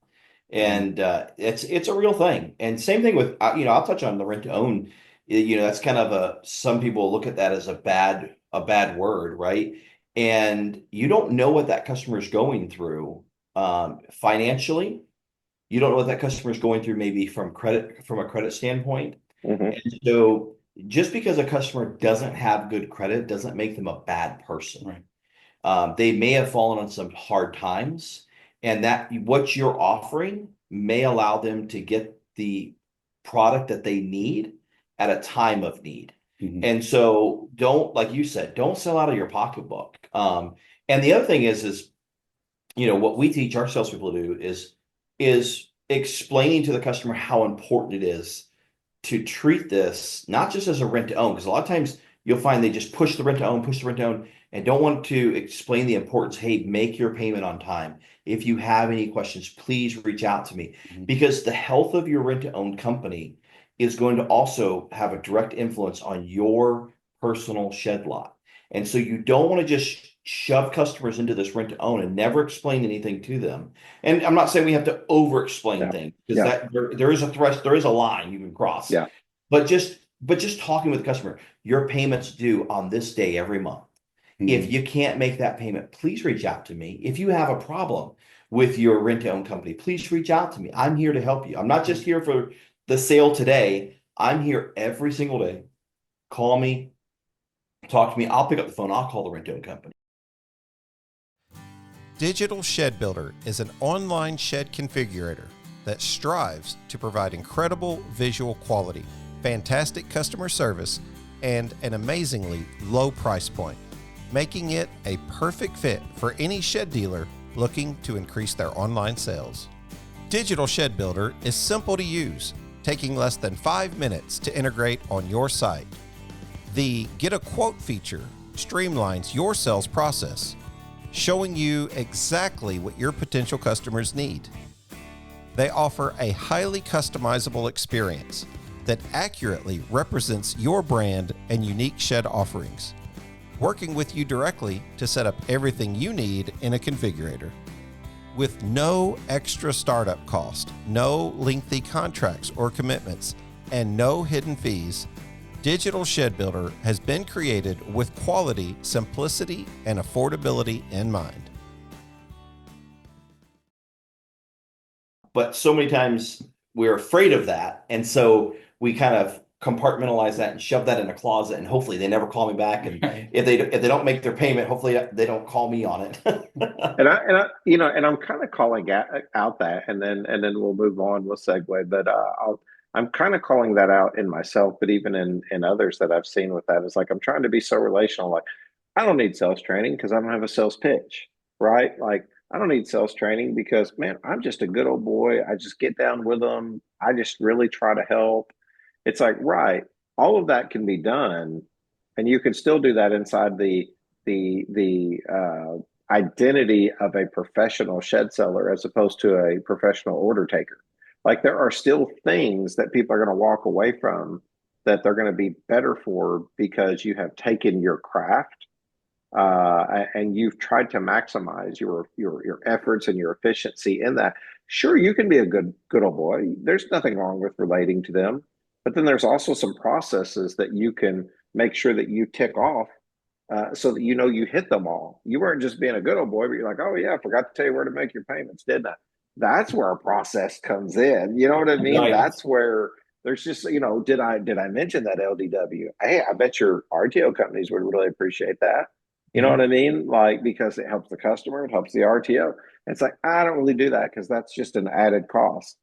And it's a real thing. And same thing with, I'll touch on the rent to own. That's kind of some people look at that as a bad word, right? And you don't know what that customer is going through financially. You don't know what that customer is going through maybe from a credit standpoint. And so just because a customer doesn't have good credit doesn't make them a bad person. Right. They may have fallen on some hard times, and that what you're offering may allow them to get the product that they need at a time of need. And so like you said, don't sell out of your pocketbook. And the other thing is, what we teach our salespeople to do is explaining to the customer how important it is to treat this not just as a rent to own, because a lot of times you'll find they just push the rent to own, and don't want to explain the importance. Hey, make your payment on time. If you have any questions, please reach out to me, because the health of your rent to own company is going to also have a direct influence on your personal shed lot. And so you don't want to just shove customers into this rent to own and never explain anything to them. And I'm not saying we have to over explain things, because there is a line you can cross. Yeah. But just talking with the customer, your payment's due on this day every month. If you can't make that payment, please reach out to me. If you have a problem with your rent to own company, please reach out to me. I'm here to help you. I'm not just here for the sale today. I'm here every single day. Call me, talk to me. I'll pick up the phone. I'll call the rent to own company. Digital Shed Builder is an online shed configurator that strives to provide incredible visual quality, fantastic customer service, and an amazingly low price point, making it a perfect fit for any shed dealer looking to increase their online sales. Digital Shed Builder is simple to use, taking less than 5 minutes to integrate on your site. The Get a Quote feature streamlines your sales process, showing you exactly what your potential customers need. They offer a highly customizable experience that accurately represents your brand and unique shed offerings, working with you directly to set up everything you need in a configurator. With no extra startup cost, no lengthy contracts or commitments, and no hidden fees, Digital Shed Builder has been created with quality, simplicity, and affordability in mind. But so many times we're afraid of that. And so we kind of compartmentalize that and shove that in a closet, and hopefully they never call me back. And if they don't make their payment, hopefully they don't call me on it. and I'm kind of calling out that, and then we'll move on. We'll segue, but I'm kind of calling that out in myself, but even in others that I've seen with that, is like, I'm trying to be so relational. Like, I don't need sales training because I don't have a sales pitch, right? Like, I don't need sales training because, man, I'm just a good old boy. I just get down with them. I just really try to help. It's like, right, all of that can be done, and you can still do that inside the identity of a professional shed seller as opposed to a professional order taker. Like, there are still things that people are going to walk away from that they're going to be better for because you have taken your craft and you've tried to maximize your efforts and your efficiency in that. Sure, you can be a good old boy. There's nothing wrong with relating to them, but then there's also some processes that you can make sure that you tick off, so that you know you hit them all. You weren't just being a good old boy, but you're like, oh yeah, I forgot to tell you where to make your payments, didn't I? That's where a process comes in. You know what I mean? Right. That's where there's just, did I mention that LDW? Hey, I bet your RTO companies would really appreciate that. You know what I mean? Like, because it helps the customer, it helps the RTO. It's like, I don't really do that because that's just an added cost.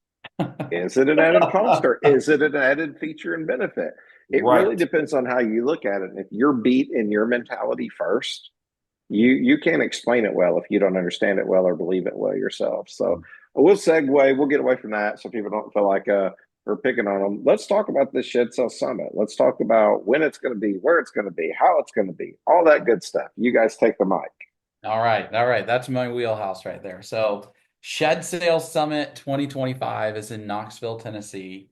Is it an added cost, or is it an added feature and benefit? It really Right. depends on how you look at it. And if you're beat in your mentality first, you can't explain it well if you don't understand it well or believe it well yourself. So we'll segue. We'll get away from that so people don't feel like we're picking on them. Let's talk about this Shed Sale Summit. Let's talk about when it's going to be, where it's going to be, how it's going to be, all that good stuff. You guys take the mic. All right, all right. That's my wheelhouse right there. So, Shed Sales Summit 2025 is in Knoxville, Tennessee.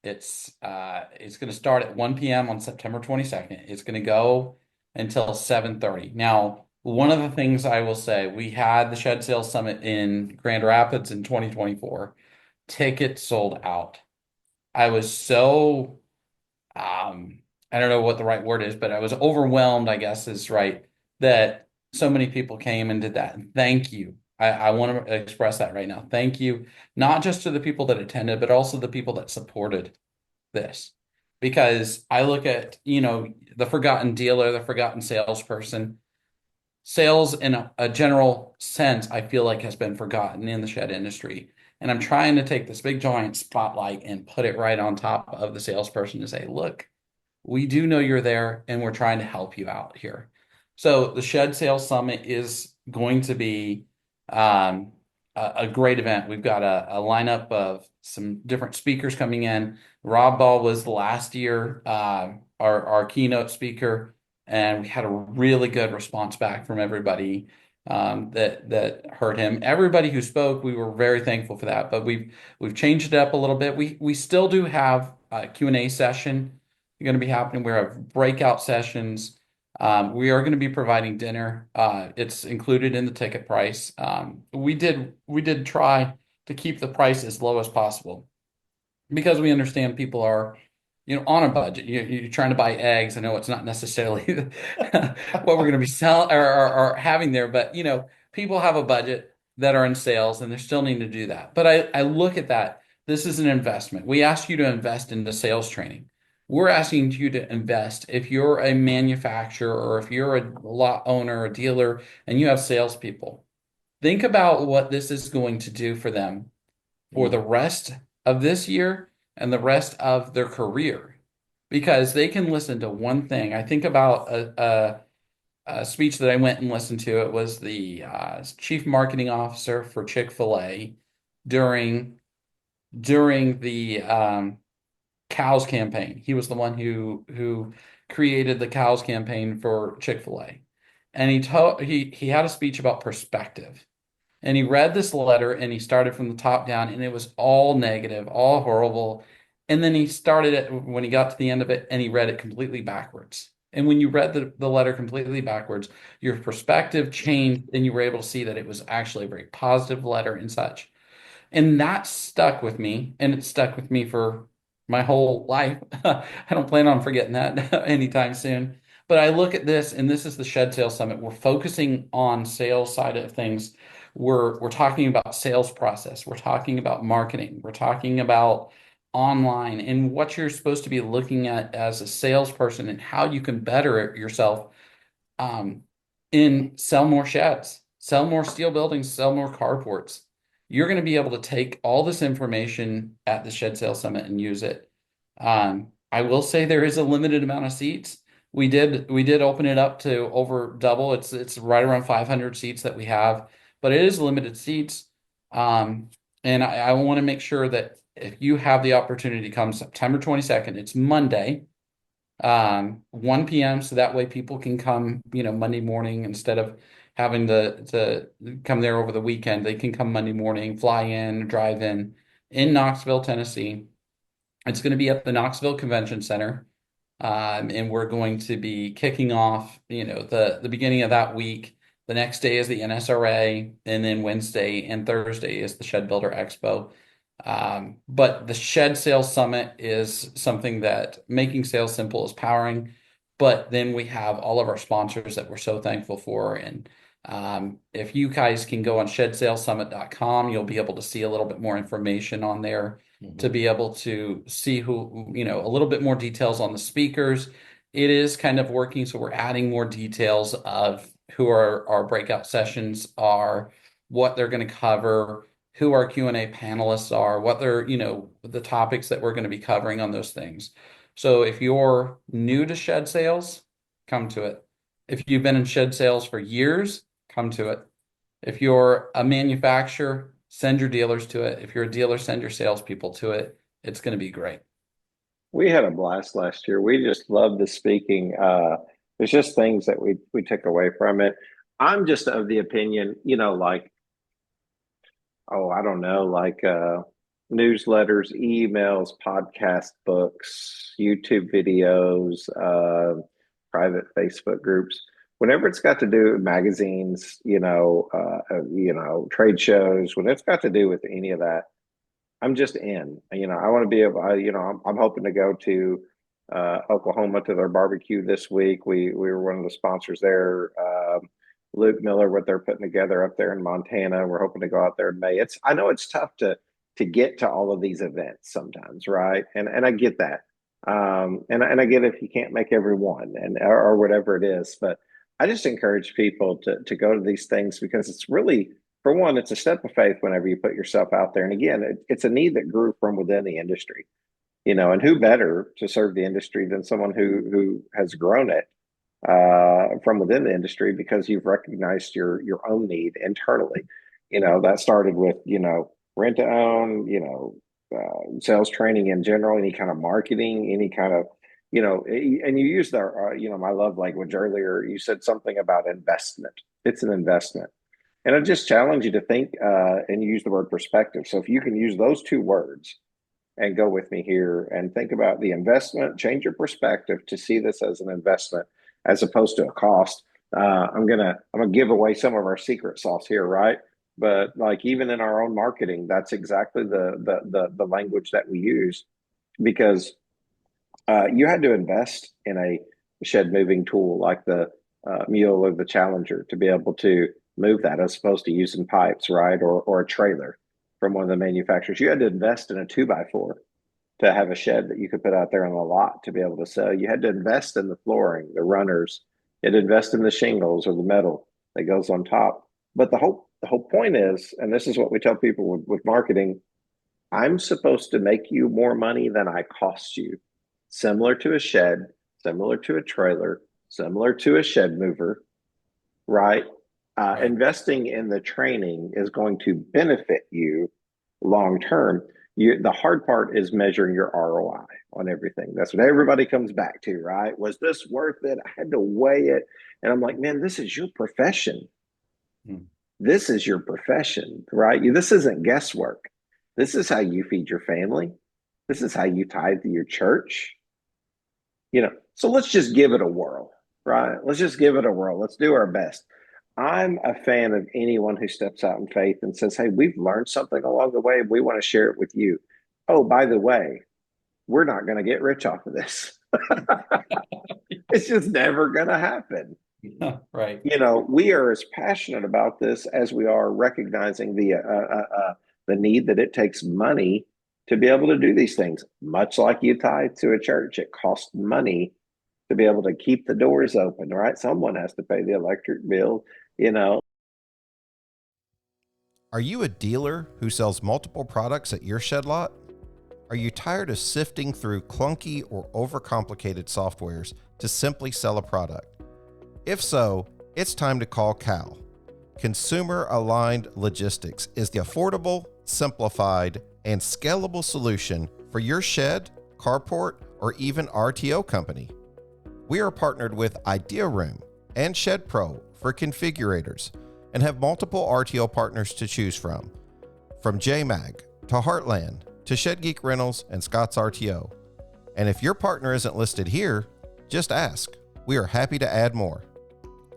It's going to start at 1 p.m. on September 22nd. It's going to go until 7:30. Now, one of the things I will say, we had the Shed Sales Summit in Grand Rapids in 2024. Tickets sold out. I was so I don't know what the right word is, but I was overwhelmed, I guess is right, that so many people came and did that. And thank you. I want to express that right now. Thank you, not just to the people that attended, but also the people that supported this. Because I look at, the forgotten dealer, the forgotten salesperson. Sales in a general sense, I feel like has been forgotten in the shed industry. And I'm trying to take this big giant spotlight and put it right on top of the salesperson to say, look, we do know you're there and we're trying to help you out here. So the Shed Sales Summit is going to be a great event. We've got a lineup of some different speakers coming in. Rob Ball was last year our keynote speaker, and we had a really good response back from everybody that heard him. Everybody who spoke, we were very thankful for that. But we've changed it up a little bit. We still do have a Q&A session going to be happening. We have breakout sessions. We are going to be providing dinner. It's included in the ticket price. We did try to keep the price as low as possible because we understand people are, on a budget. You're trying to buy eggs. I know it's not necessarily what we're going to be selling or having there, but people have a budget that are in sales and they're still needing to do that. But I look at that. This is an investment. We ask you to invest into sales training. We're asking you to invest if you're a manufacturer or if you're a lot owner, a dealer, and you have salespeople. Think about what this is going to do for them for the rest of this year and the rest of their career, because they can listen to one thing. I think about a speech that I went and listened to. It was the chief marketing officer for Chick-fil-A during the cows campaign. He was the one who created the cows campaign for Chick-fil-A. And he had a speech about perspective. And he read this letter and he started from the top down, and it was all negative, all horrible. And then he started it when he got to the end of it and he read it completely backwards. And when you read the letter completely backwards, your perspective changed and you were able to see that it was actually a very positive letter and such. And that stuck with me, and it stuck with me for my whole life. I don't plan on forgetting that anytime soon. But I look at this, and this is the Shed Sales Summit. We're focusing on sales side of things. We're talking about sales process. We're talking about marketing. We're talking about online and what you're supposed to be looking at as a salesperson and how you can better yourself um, in sell more sheds, sell more steel buildings, sell more carports. You're going to be able to take all this information at the Shed Sale Summit and use it. I will say there is a limited amount of seats. We did open it up to over double. It's right around 500 seats that we have, but it is limited seats. And I want to make sure that if you have the opportunity to come September 22nd, it's Monday, 1 p.m. So that way people can come, Monday morning instead of having to come there over the weekend. They can come Monday morning, fly in, drive in Knoxville, Tennessee. It's going to be at the Knoxville Convention Center. And we're going to be kicking off, the beginning of that week. The next day is the NSRA, and then Wednesday and Thursday is the Shed Builder Expo. But the Shed Sales Summit is something that making sales simple is powering. But then we have all of our sponsors that we're so thankful for. And if you guys can go on shedsalessummit.com, you'll be able to see a little bit more information on there to be able to see who, a little bit more details on the speakers. It is kind of working, so we're adding more details of who our breakout sessions are, what they're going to cover, who our Q&A panelists are, what they're, the topics that we're going to be covering on those things. So if you're new to shed sales, come to it. If you've been in shed sales for years, come to it. If you're a manufacturer, send your dealers to it. If you're a dealer, send your salespeople to it. It's going to be great. We had a blast last year. We just loved the speaking. There's just things that we took away from it. I'm just of the opinion, like, I don't know, like newsletters, emails, podcast, books, YouTube videos, private Facebook groups. Whenever it's got to do with magazines, trade shows, when it's got to do with any of that, I'm just in. I want to be able. I'm hoping to go to Oklahoma to their barbecue this week. We were one of the sponsors there. Luke Miller, what they're putting together up there in Montana. We're hoping to go out there in May. I know it's tough to get to all of these events sometimes, right? And I get that. And I get if you can't make every one or whatever it is, but I just encourage people to go to these things because it's really, for one, it's a step of faith whenever you put yourself out there. And again, it's a need that grew from within the industry, and who better to serve the industry than someone who has grown it from within the industry because you've recognized your own need internally. That started with, rent to own, sales training in general, any kind of marketing, any kind of, and you used our, my love language earlier. You said something about investment. It's an investment. And I just challenge you to think and use the word perspective. So if you can use those two words and go with me here and think about the investment, change your perspective to see this as an investment as opposed to a cost. I'm gonna give away some of our secret sauce here, right? But like even in our own marketing, that's exactly the language that we use because you had to invest in a shed moving tool like the Mule or the Challenger to be able to move that as opposed to using pipes, right? Or a trailer from one of the manufacturers. You had to invest in a 2x4 to have a shed that you could put out there on the lot to be able to sell. You had to invest in the flooring, the runners. You had to invest in the shingles or the metal that goes on top. But the whole point is, and this is what we tell people with marketing, I'm supposed to make you more money than I cost you. Similar to a shed, similar to a trailer, similar to a shed mover, right? Investing in the training is going to benefit you long term. The hard part is measuring your ROI on everything. That's what everybody comes back to, right? Was this worth it? I had to weigh it. And I'm like, man, this is your profession. This is your profession, right? This isn't guesswork. This is how you feed your family. This is how you tithe to your church. So let's just give it a whirl, right? Let's just give it a whirl. Let's do our best. I'm a fan of anyone who steps out in faith and says, hey, we've learned something along the way. We want to share it with you. Oh, by the way, we're not going to get rich off of this. It's just never going to happen. Right. We are as passionate about this as we are recognizing the need that it takes money to be able to do these things. Much like you tithe to a church, it costs money to be able to keep the doors open, right? Someone has to pay the electric bill, Are you a dealer who sells multiple products at your shed lot? Are you tired of sifting through clunky or overcomplicated softwares to simply sell a product? If so, it's time to call Cal. Consumer Aligned Logistics is the affordable, simplified, and scalable solution for your shed, carport, or even RTO company. We are partnered with Idea Room and Shed Pro for configurators and have multiple RTO partners to choose from JMag to Heartland to Shed Geek Rentals and Scott's RTO. And if your partner isn't listed here, just ask. We are happy to add more.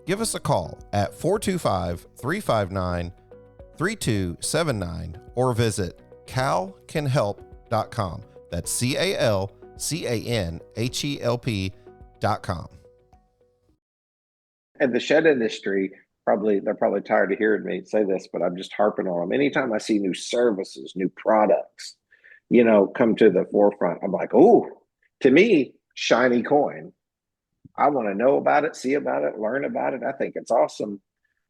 Give us a call at 425-359-3279 or visit calcanhelp.com. That's CALCANHELP.com. And the shed industry, they're probably tired of hearing me say this, but I'm just harping on them. Anytime I see new services, new products, come to the forefront, I'm like, oh, to me, shiny coin. I want to know about it, see about it, learn about it. I think it's awesome.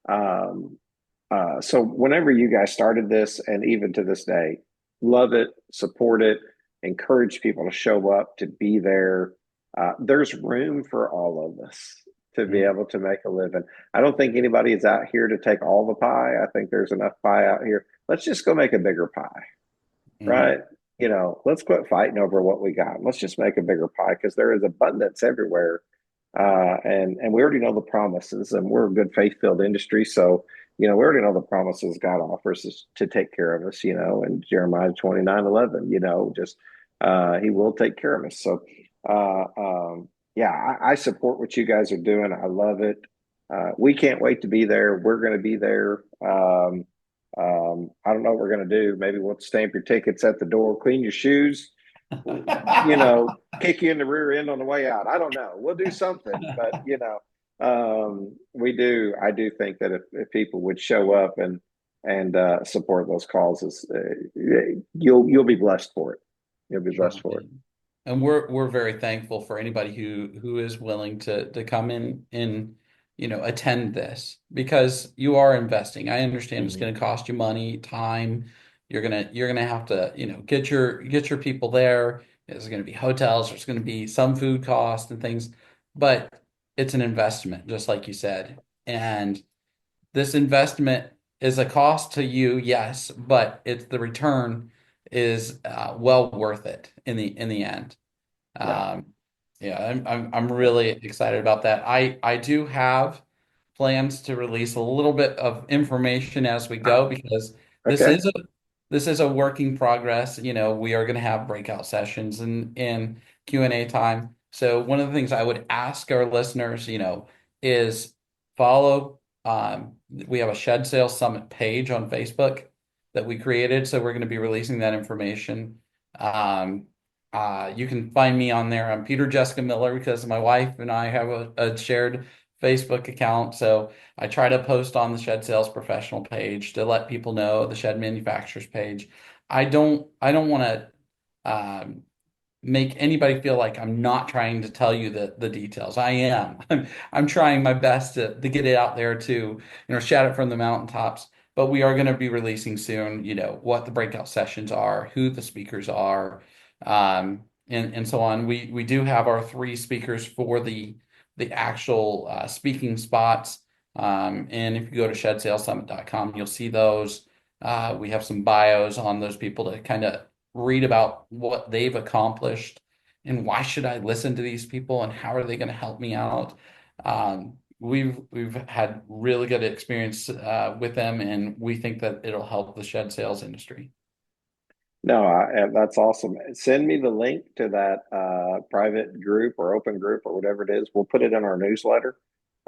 So whenever you guys started this, and even to this day, love it, support it, encourage people to show up, to be there. There's room for all of us to be able to make a living. I don't think anybody is out here to take all the pie. I think there's enough pie out here. Let's just go make a bigger pie, right? Let's quit fighting over what we got. Let's just make a bigger pie, because there is abundance everywhere. And we already know the promises, and we're a good faith-filled industry. So, we already know the promises God offers us to take care of us, and Jeremiah 29:11, just he will take care of us. So, yeah, I support what you guys are doing. I love it. We can't wait to be there. We're going to be there. I don't know what we're going to do. Maybe we'll stamp your tickets at the door, clean your shoes, kick you in the rear end on the way out. I don't know. We'll do something, but I do think that if people would show up and support those causes, you'll be blessed for it. You'll be blessed for it. And we're very thankful for anybody who is willing to come in and attend this, because you are investing. I understand it's going to cost you money, time. You're gonna have to get your people there. There's going to be hotels. There's going to be some food costs and things, but it's an investment, just like you said. And this investment is a cost to you, yes, but it's the return is well worth it in the end. I'm really excited about that. I do have plans to release a little bit of information as we go, because Okay. this is a work in progress. We are going to have breakout sessions and Q&A time. So one of the things I would ask our listeners, is follow. We have a Shed Sales Summit page on Facebook that we created, so we're going to be releasing that information. You can find me on there. I'm Peter Jessica Miller, because my wife and I have a shared Facebook account. So I try to post on the Shed Sales Professional page to let people know, the Shed Manufacturers page. I don't want to make anybody feel like I'm not trying to tell you the details. I am. I'm trying my best to get it out there to shout it from the mountaintops. But we are going to be releasing soon, what the breakout sessions are, who the speakers are, and so on. We do have our 3 speakers for the actual speaking spots. And if you go to shedsalessummit.com, you'll see those. We have some bios on those people to kind of read about what they've accomplished and why should I listen to these people and how are they going to help me out. We've had really good experience with them, and we think that it'll help the shed sales industry. No, that's awesome. Send me the link to that private group or open group or whatever it is. We'll put it in our newsletter.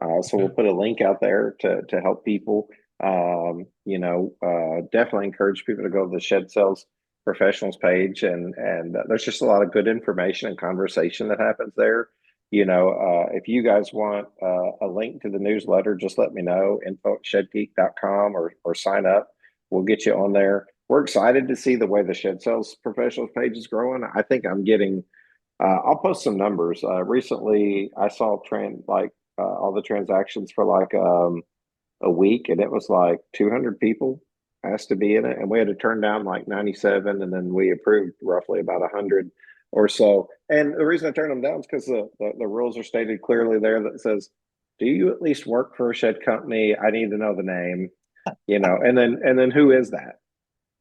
So we'll put a link out there to help people. Definitely encourage people to go to the Shed Sales Professionals page, and there's just a lot of good information and conversation that happens there. If you guys want a link to the newsletter, just let me know. info@shedgeek.com or sign up. We'll get you on there. We're excited to see the way the Shed Sales Professionals page is growing. I think I'm getting, I'll post some numbers. Recently, I saw all the transactions for a week, and it was like 200 people asked to be in it, and we had to turn down like 97, and then we approved roughly about 100 or so. And the reason I turned them down is because the rules are stated clearly there that says, do you at least work for a shed company? I need to know the name, and then who is that?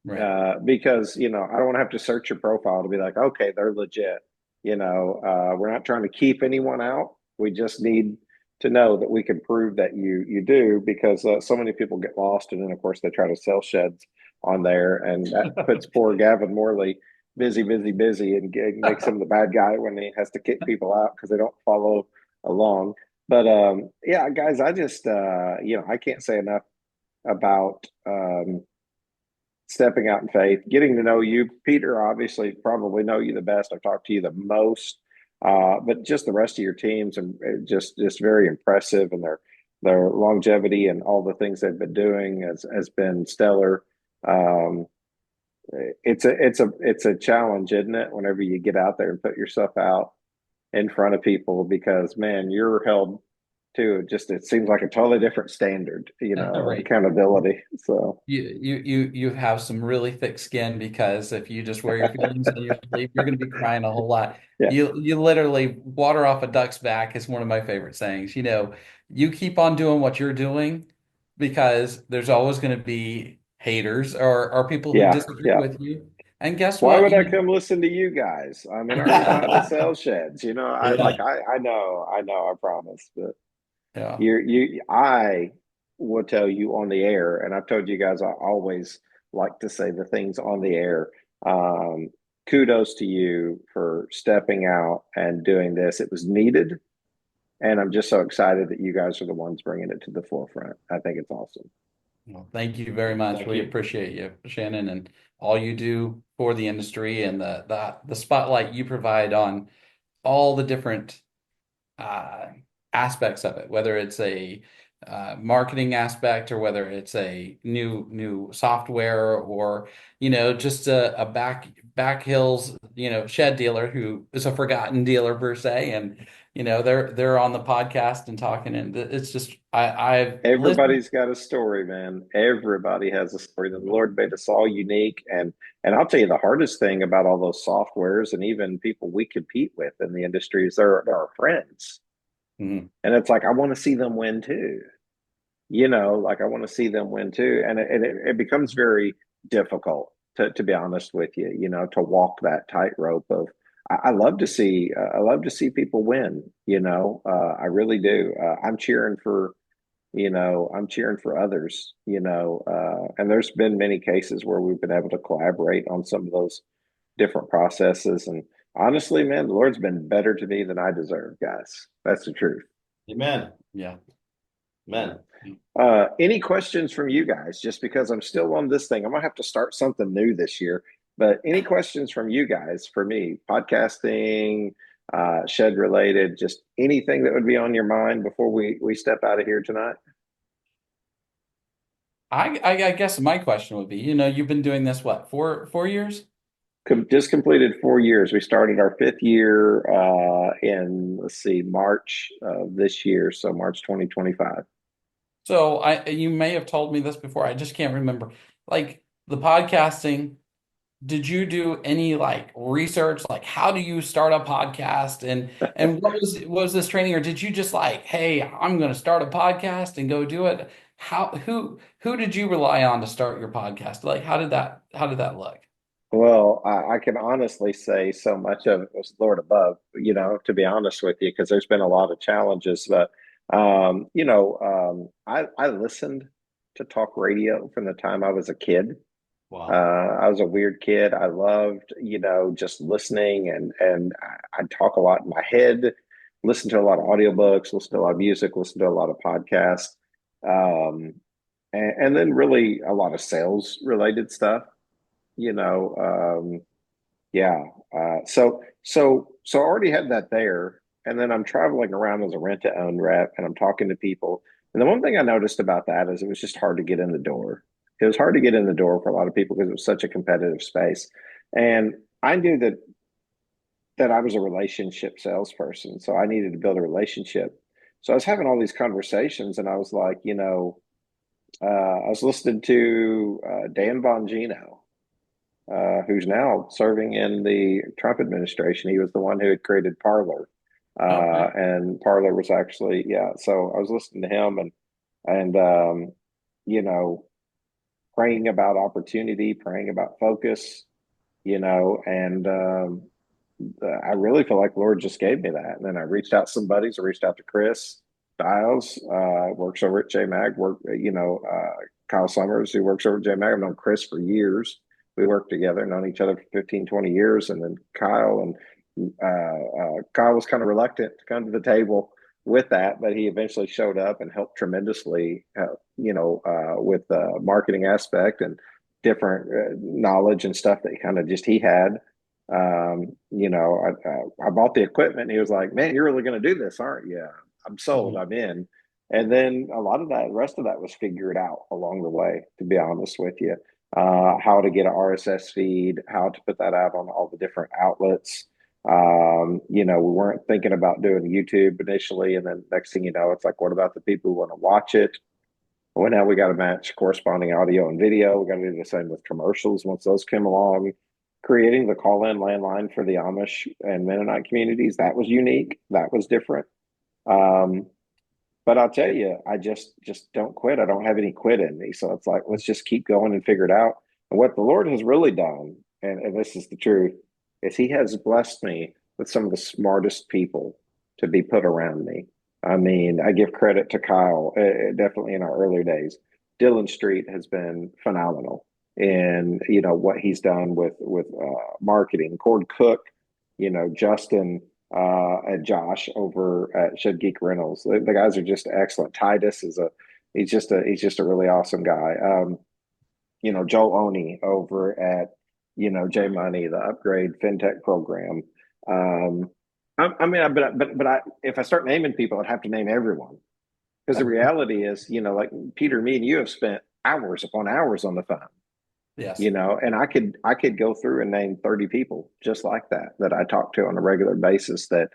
Right. Because, I don't want to have to search your profile to be like, okay, they're legit. We're not trying to keep anyone out. We just need to know that we can prove that you do, because so many people get lost. And then, of course, they try to sell sheds on there. And that puts poor Gavin Morley busy, busy, busy, and makes him the bad guy when he has to kick people out because they don't follow along. But yeah, guys, I just I can't say enough about stepping out in faith, getting to know you. Peter, obviously, probably know you the best. I've talked to you the most, but just the rest of your teams and just very impressive, and their longevity and all the things they've been doing has been stellar. Um, it's a challenge, isn't it? Whenever you get out there and put yourself out in front of people, because man, you're held to just it seems like a totally different standard, of Right. accountability. So You have some really thick skin, because if you just wear your feelings on your sleeve, you're going to be crying a whole lot. yeah, You literally water off a duck's back is one of my favorite sayings. You keep on doing what you're doing, because there's always going to be haters or people who yeah, disagree yeah. with you. And guess Why what? would I come listen to you guys? I mean, aren't you trying to sell sheds? Yeah. I know, I promise, but Yeah. I will tell you on the air, and I've told you guys I always like to say the things on the air. Um, Kudos to you for stepping out and doing this. It was needed, and I'm just so excited that you guys are the ones bringing it to the forefront. I think it's awesome. Well, thank you very much. Thank We you. appreciate you, Shannon, and all you do for the industry, and the spotlight you provide on all the different uh, aspects of it, whether it's a marketing aspect, or whether it's a new software, or just a back hills shed dealer who is a forgotten dealer per se, and they're on the podcast and talking, and it's just I've listened. Everybody's got a story, man. Everybody has a story. The Lord made us all unique, and I'll tell you the hardest thing about all those softwares and even people we compete with in the industry is they're our friends, Mhm. and it's like I want to see them win too. Like I want to see them win too, and it becomes very difficult to be honest with you. To walk that tightrope of I love to see people win. I really do. I'm cheering for others, and there's been many cases where we've been able to collaborate on some of those different processes. And honestly, man, the Lord's been better to me than I deserve, guys. That's the truth. Amen. Yeah. Amen. Any questions from you guys? Just because I'm still on this thing, I'm gonna have to start something new this year. But any questions from you guys for me? Podcasting, shed related, just anything that would be on your mind before we step out of here tonight? I guess my question would be, you've been doing this what, 4 years? Just completed 4 years. We started our fifth year in let's see, March of this year, so March 2025. So you may have told me this before. I just can't remember. Like the podcasting, did you do any like research? Like how do you start a podcast, and what was this training, or did you just like, hey, I'm going to start a podcast and go do it? Who did you rely on to start your podcast? Like how did that look? Well, I can honestly say so much of it was Lord above, to be honest with you, because there's been a lot of challenges. But, I listened to talk radio from the time I was a kid. Wow. I was a weird kid. I loved, just listening, and I'd talk a lot in my head, listen to a lot of audiobooks, listen to a lot of music, listen to a lot of podcasts, um, and then really a lot of sales related stuff you know yeah so I already had that there, and then I'm traveling around as a rent to own rep, and I'm talking to people, and the one thing I noticed about that is it was just hard to get in the door. It was hard to get in the door for a lot of people because it was such a competitive space, and I knew that I was a relationship salesperson, so I needed to build a relationship. So I was having all these conversations, and I was like, I was listening to Dan Bongino, who's now serving in the Trump administration. He was the one who had created Parler, Okay. and Parler was actually, yeah. So I was listening to him, and you know, praying about opportunity, praying about focus, and I really feel like the Lord just gave me that. And then I reached out to some buddies. I reached out to Chris Stiles, works over at JMag. Kyle Summers, who works over at JMag. I've known Chris for years. We worked together, known each other for 15, 20 years. And then Kyle was kind of reluctant to come to the table with that, but he eventually showed up and helped tremendously, with the marketing aspect and different knowledge and stuff that kind of just he had. I bought the equipment and he was like, man, you're really going to do this, aren't you? I'm sold. I'm in. And then a lot of that, the rest of that was figured out along the way, to be honest with you. How to get an RSS feed, how to put that out on all the different outlets. We weren't thinking about doing YouTube initially. And then next thing you know, it's like, what about the people who want to watch it? Well, now we got to match corresponding audio and video. We got to do the same with commercials once those came along. Creating the call-in landline for the Amish and Mennonite communities, that was unique. That was different. But I'll tell you, I just don't quit. I don't have any quit in me. So it's like, let's just keep going and figure it out. And what the Lord has really done, and this is the truth, is he has blessed me with some of the smartest people to be put around me. I mean, I give credit to Kyle, definitely in our earlier days. Dylan Street has been phenomenal in, what he's done with marketing. Cord Cook, Justin, and Josh over at Shed Geek Rentals. The guys are just excellent. Titus he's just a really awesome guy. Joel Oni over at, J Money, the Upgrade FinTech program. If I start naming people, I'd have to name everyone, because the reality is, like Peter, me and you have spent hours upon hours on the phone. Yes. And I could go through and name 30 people just like that I talk to on a regular basis that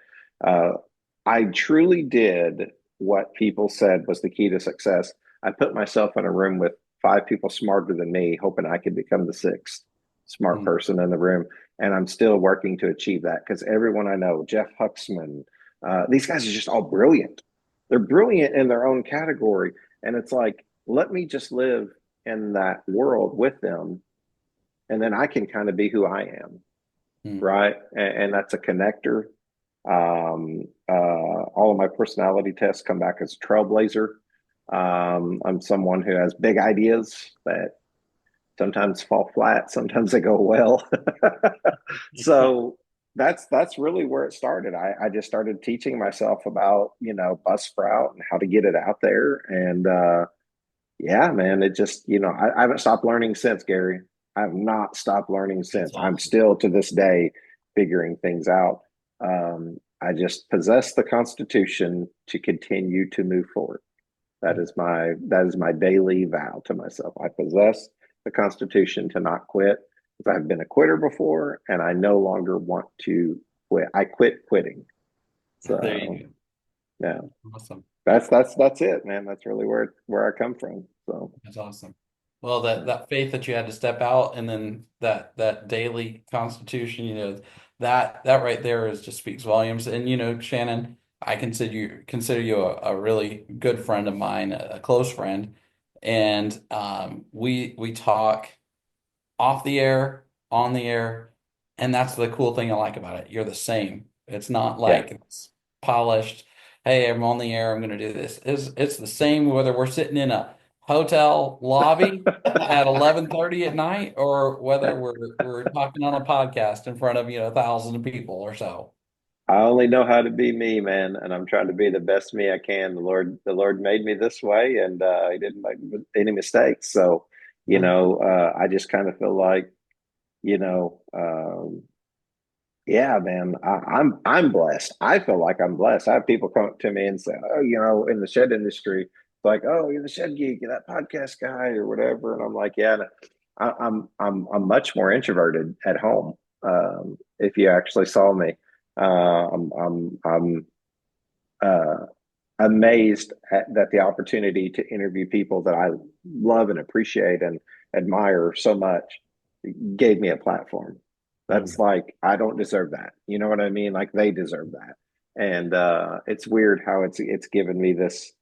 I truly did what people said was the key to success. I put myself in a room with 5 people smarter than me, hoping I could become the 6th smart person in the room. And I'm still working to achieve that, because everyone I know, Jeff Huxman, these guys are just all brilliant. They're brilliant in their own category. And it's like, let me just live in that world with them, and then I can kind of be who I am, right? And that's a connector. All of my personality tests come back as a trailblazer. I'm someone who has big ideas that sometimes fall flat, sometimes they go well. So that's really where it started. I just started teaching myself about, Buzzsprout and how to get it out there. And yeah, man, it just, I haven't stopped learning since, Gary. I have not stopped learning since. Awesome. I'm still to this day figuring things out. I just possess the Constitution to continue to move forward. That is my daily vow to myself. I possess the Constitution to not quit, because I've been a quitter before, and I no longer want to quit. I quit quitting. So There you go. yeah, Awesome. that's it, man. That's really where I come from. So That's awesome. Well, that faith that you had to step out, and then that daily constitution, that right there is just speaks volumes. And Shannon, I consider you a really good friend of mine, a close friend, and we talk off the air, on the air, and that's the cool thing I like about it. You're the same. It's not like it's polished. Hey, I'm on the air. I'm going to do this. It's the same whether we're sitting in a hotel lobby at 11:30 at night, or whether we're talking on a podcast in front of 1,000 people or so. I only know how to be me, man, and I'm trying to be the best me I can. The Lord made me this way, and He didn't make any mistakes. So, I just kind of feel like, yeah, man, I'm blessed. I feel like I'm blessed. I have people come up to me and say, oh, in the shed industry, like, oh, you're the shed geek, you're that podcast guy or whatever, and I'm like, yeah, I'm much more introverted at home. If you actually saw me. I'm amazed that the opportunity to interview people that I love and appreciate and admire so much gave me a platform. That's like, I don't deserve that. You know what I mean? Like, they deserve that. And it's weird how it's given me this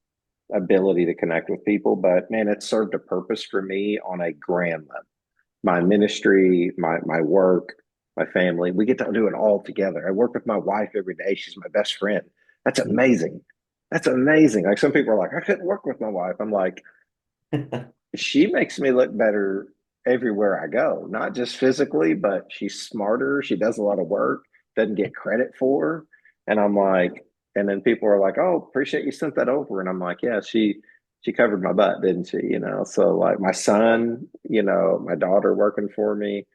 ability to connect with people, but man, it served a purpose for me on a grand level. My ministry, my work, my family, we get to do it all together. I work with my wife every day. She's my best friend. That's amazing. That's amazing. Like, some people are like, I couldn't work with my wife. I'm like, she makes me look better everywhere I go, not just physically, but she's smarter. She does a lot of work, doesn't get credit for. And I'm like, and then people are like, "Oh, appreciate you sent that over." And I'm like, "Yeah, she covered my butt, didn't she?" So like my son, my daughter working for me.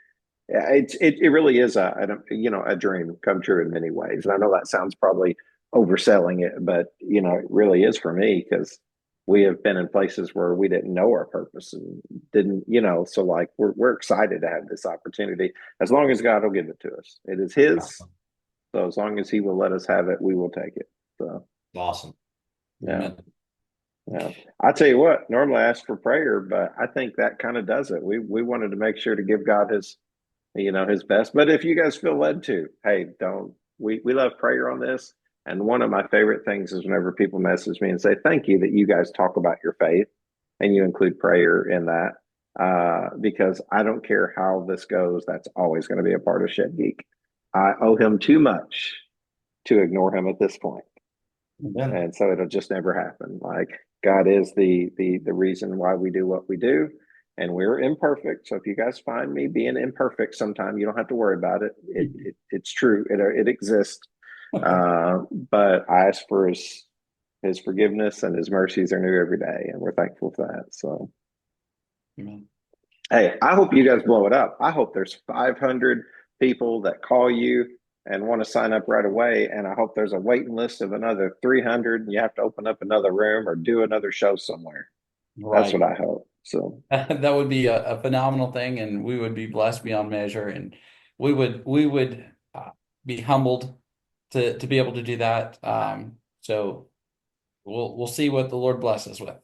Yeah, it really is a dream come true in many ways. And I know that sounds probably overselling it, but it really is for me because we have been in places where we didn't know our purpose and didn't, so like we're excited to have this opportunity as long as God will give it to us. It is His, so as long as He will let us have it, we will take it. So Awesome. yeah. Amen. Yeah, I tell you what. Normally I ask for prayer, but I think that kind of does it. We wanted to make sure to give God His best. But if you guys feel led to, hey, don't we love prayer on this. And one of my favorite things is whenever people message me and say, thank you that you guys talk about your faith and you include prayer in that. Because I don't care how this goes, that's always going to be a part of Shed Geek. I owe him too much to ignore him at this point. Amen. And so it'll just never happen. Like God is the reason why we do what we do. And we're imperfect. So if you guys find me being imperfect sometime, you don't have to worry about it. It's true. It exists. But I ask for his forgiveness, and his mercies are new every day. And we're thankful for that. So, Amen. hey, I hope you guys blow it up. I hope there's 500 people that call you and want to sign up right away. And I hope there's a waiting list of another 300 and you have to open up another room or do another show somewhere. Right. That's what I hope. So That would be a phenomenal thing, and we would be blessed beyond measure, and we would be humbled to be able to do that. So we'll see what the Lord blesses with.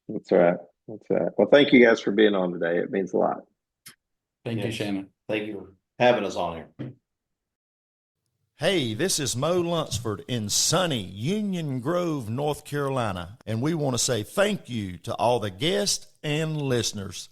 that's right. That's right. Well, thank you guys for being on today. It means a lot. Thank you, Yes. Shannon. Thank you for having us on here. Hey, this is Mo Lunsford in sunny Union Grove, North Carolina, and we want to say thank you to all the guests and listeners.